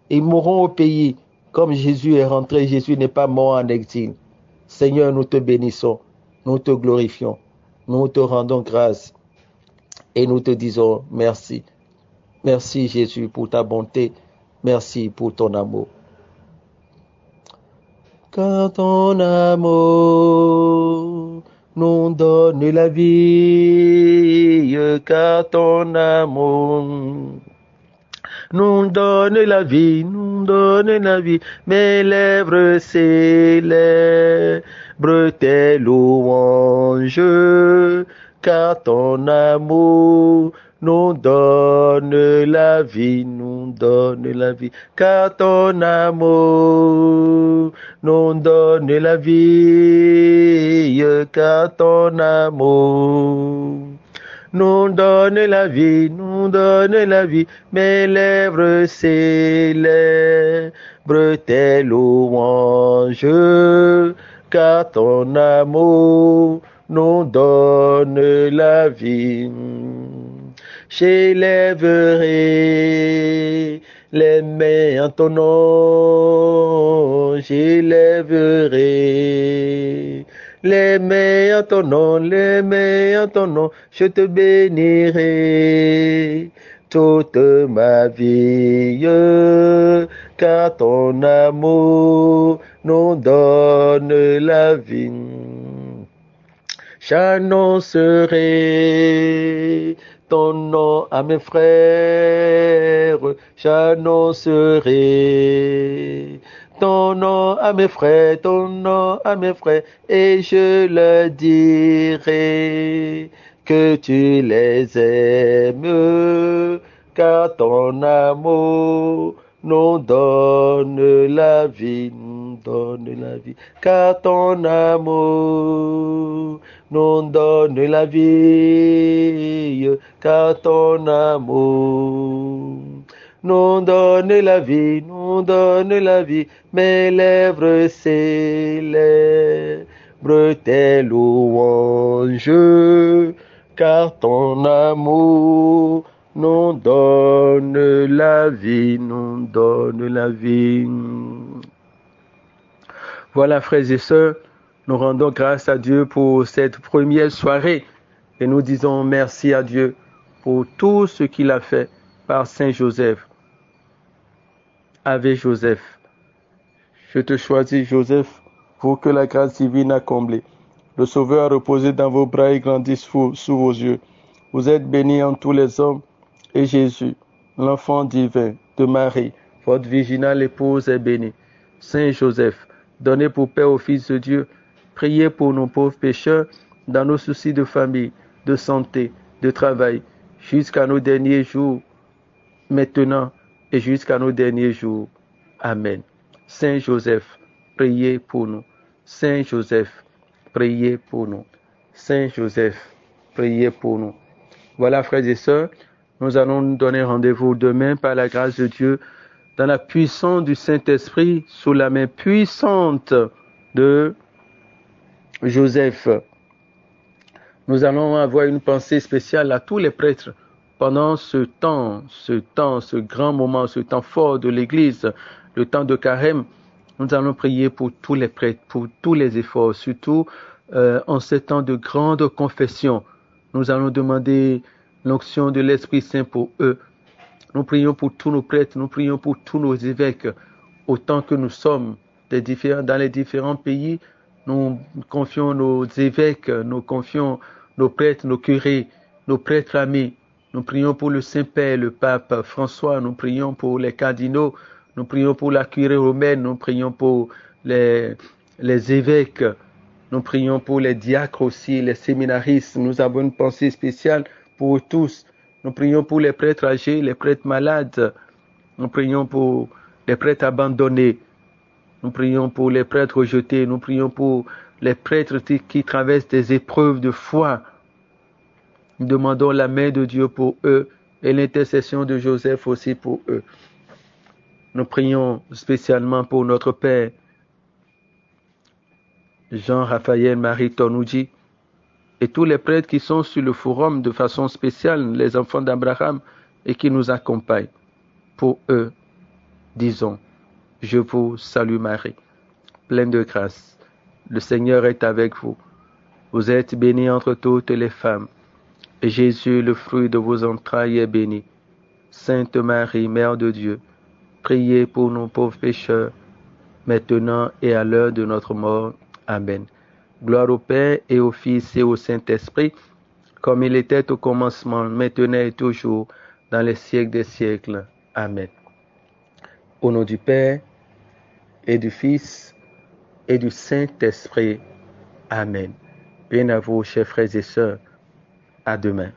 ils mourront au pays. Comme Jésus est rentré, Jésus n'est pas mort en exil. Seigneur, nous te bénissons, nous te glorifions, nous te rendons grâce et nous te disons merci. Merci Jésus pour ta bonté, merci pour ton amour. Car ton amour nous donne la vie, car ton amour nous donne la vie, nous donne la vie. Mes lèvres célèbrent tes louanges, car ton amour nous donne la vie, nous donne la vie, car ton amour nous donne la vie, car ton amour nous donne la vie, nous donne la vie. Mes lèvres célèbrent tes louanges, car ton amour nous donne la vie. J'élèverai les mains en ton nom, j'élèverai les mains en ton nom, les mains en ton nom, je te bénirai toute ma vie, car ton amour nous donne la vie. J'annoncerai ton nom à mes frères, j'annoncerai ton nom à mes frères, ton nom à mes frères, et je leur dirai que tu les aimes, car ton amour nous donne la vie, nous donne la vie, car ton amour nous donne la vie, car ton amour nous donne la vie, nous donne la vie. Mes lèvres célèbrent tes louanges, car ton amour nous donne la vie, nous donne la vie. Voilà, frères et sœurs, nous rendons grâce à Dieu pour cette première soirée et nous disons merci à Dieu pour tout ce qu'il a fait par Saint Joseph. Ave Joseph. Je te choisis, Joseph, pour que la grâce divine a comblé. Le Sauveur a reposé dans vos bras et grandit sous vos yeux. Vous êtes béni en tous les hommes, et Jésus, l'enfant divin de Marie, votre virginale épouse, est béni. Saint Joseph, donnez pour Père au Fils de Dieu, priez pour nos pauvres pécheurs, dans nos soucis de famille, de santé, de travail, jusqu'à nos derniers jours, maintenant et jusqu'à nos derniers jours. Amen. Saint Joseph, priez pour nous. Saint Joseph, priez pour nous. Saint Joseph, priez pour nous. Voilà, frères et sœurs, nous allons nous donner rendez-vous demain par la grâce de Dieu, dans la puissance du Saint-Esprit, sous la main puissante de Joseph. Nous allons avoir une pensée spéciale à tous les prêtres pendant ce grand moment, ce temps fort de l'Église, le temps de carême. Nous allons prier pour tous les prêtres, pour tous les efforts, surtout en ce temps de grande confession. Nous allons demander l'onction de l'Esprit Saint pour eux. Nous prions pour tous nos prêtres, nous prions pour tous nos évêques, autant que nous sommes dans les différents pays. Nous confions nos évêques, nous confions nos prêtres, nos curés, nos prêtres amis. Nous prions pour le Saint-Père, le Pape François, nous prions pour les cardinaux, nous prions pour la curée romaine, nous prions pour les évêques, nous prions pour les diacres aussi, les séminaristes. Nous avons une pensée spéciale pour tous. Nous prions pour les prêtres âgés, les prêtres malades. Nous prions pour les prêtres abandonnés. Nous prions pour les prêtres rejetés. Nous prions pour les prêtres qui traversent des épreuves de foi. Nous demandons la main de Dieu pour eux et l'intercession de Joseph aussi pour eux. Nous prions spécialement pour notre Père, Jean-Raphaël Marie Tonouji, et tous les prêtres qui sont sur le forum de façon spéciale, les enfants d'Abraham, et qui nous accompagnent. Pour eux, disons, je vous salue Marie, pleine de grâce. Le Seigneur est avec vous. Vous êtes bénie entre toutes les femmes, et Jésus, le fruit de vos entrailles, est béni. Sainte Marie, Mère de Dieu, priez pour nos pauvres pécheurs, maintenant et à l'heure de notre mort. Amen. Gloire au Père et au Fils et au Saint-Esprit, comme il était au commencement, maintenant et toujours, dans les siècles des siècles. Amen. Au nom du Père et du Fils et du Saint-Esprit. Amen. Bien à vous, chers frères et sœurs. À demain.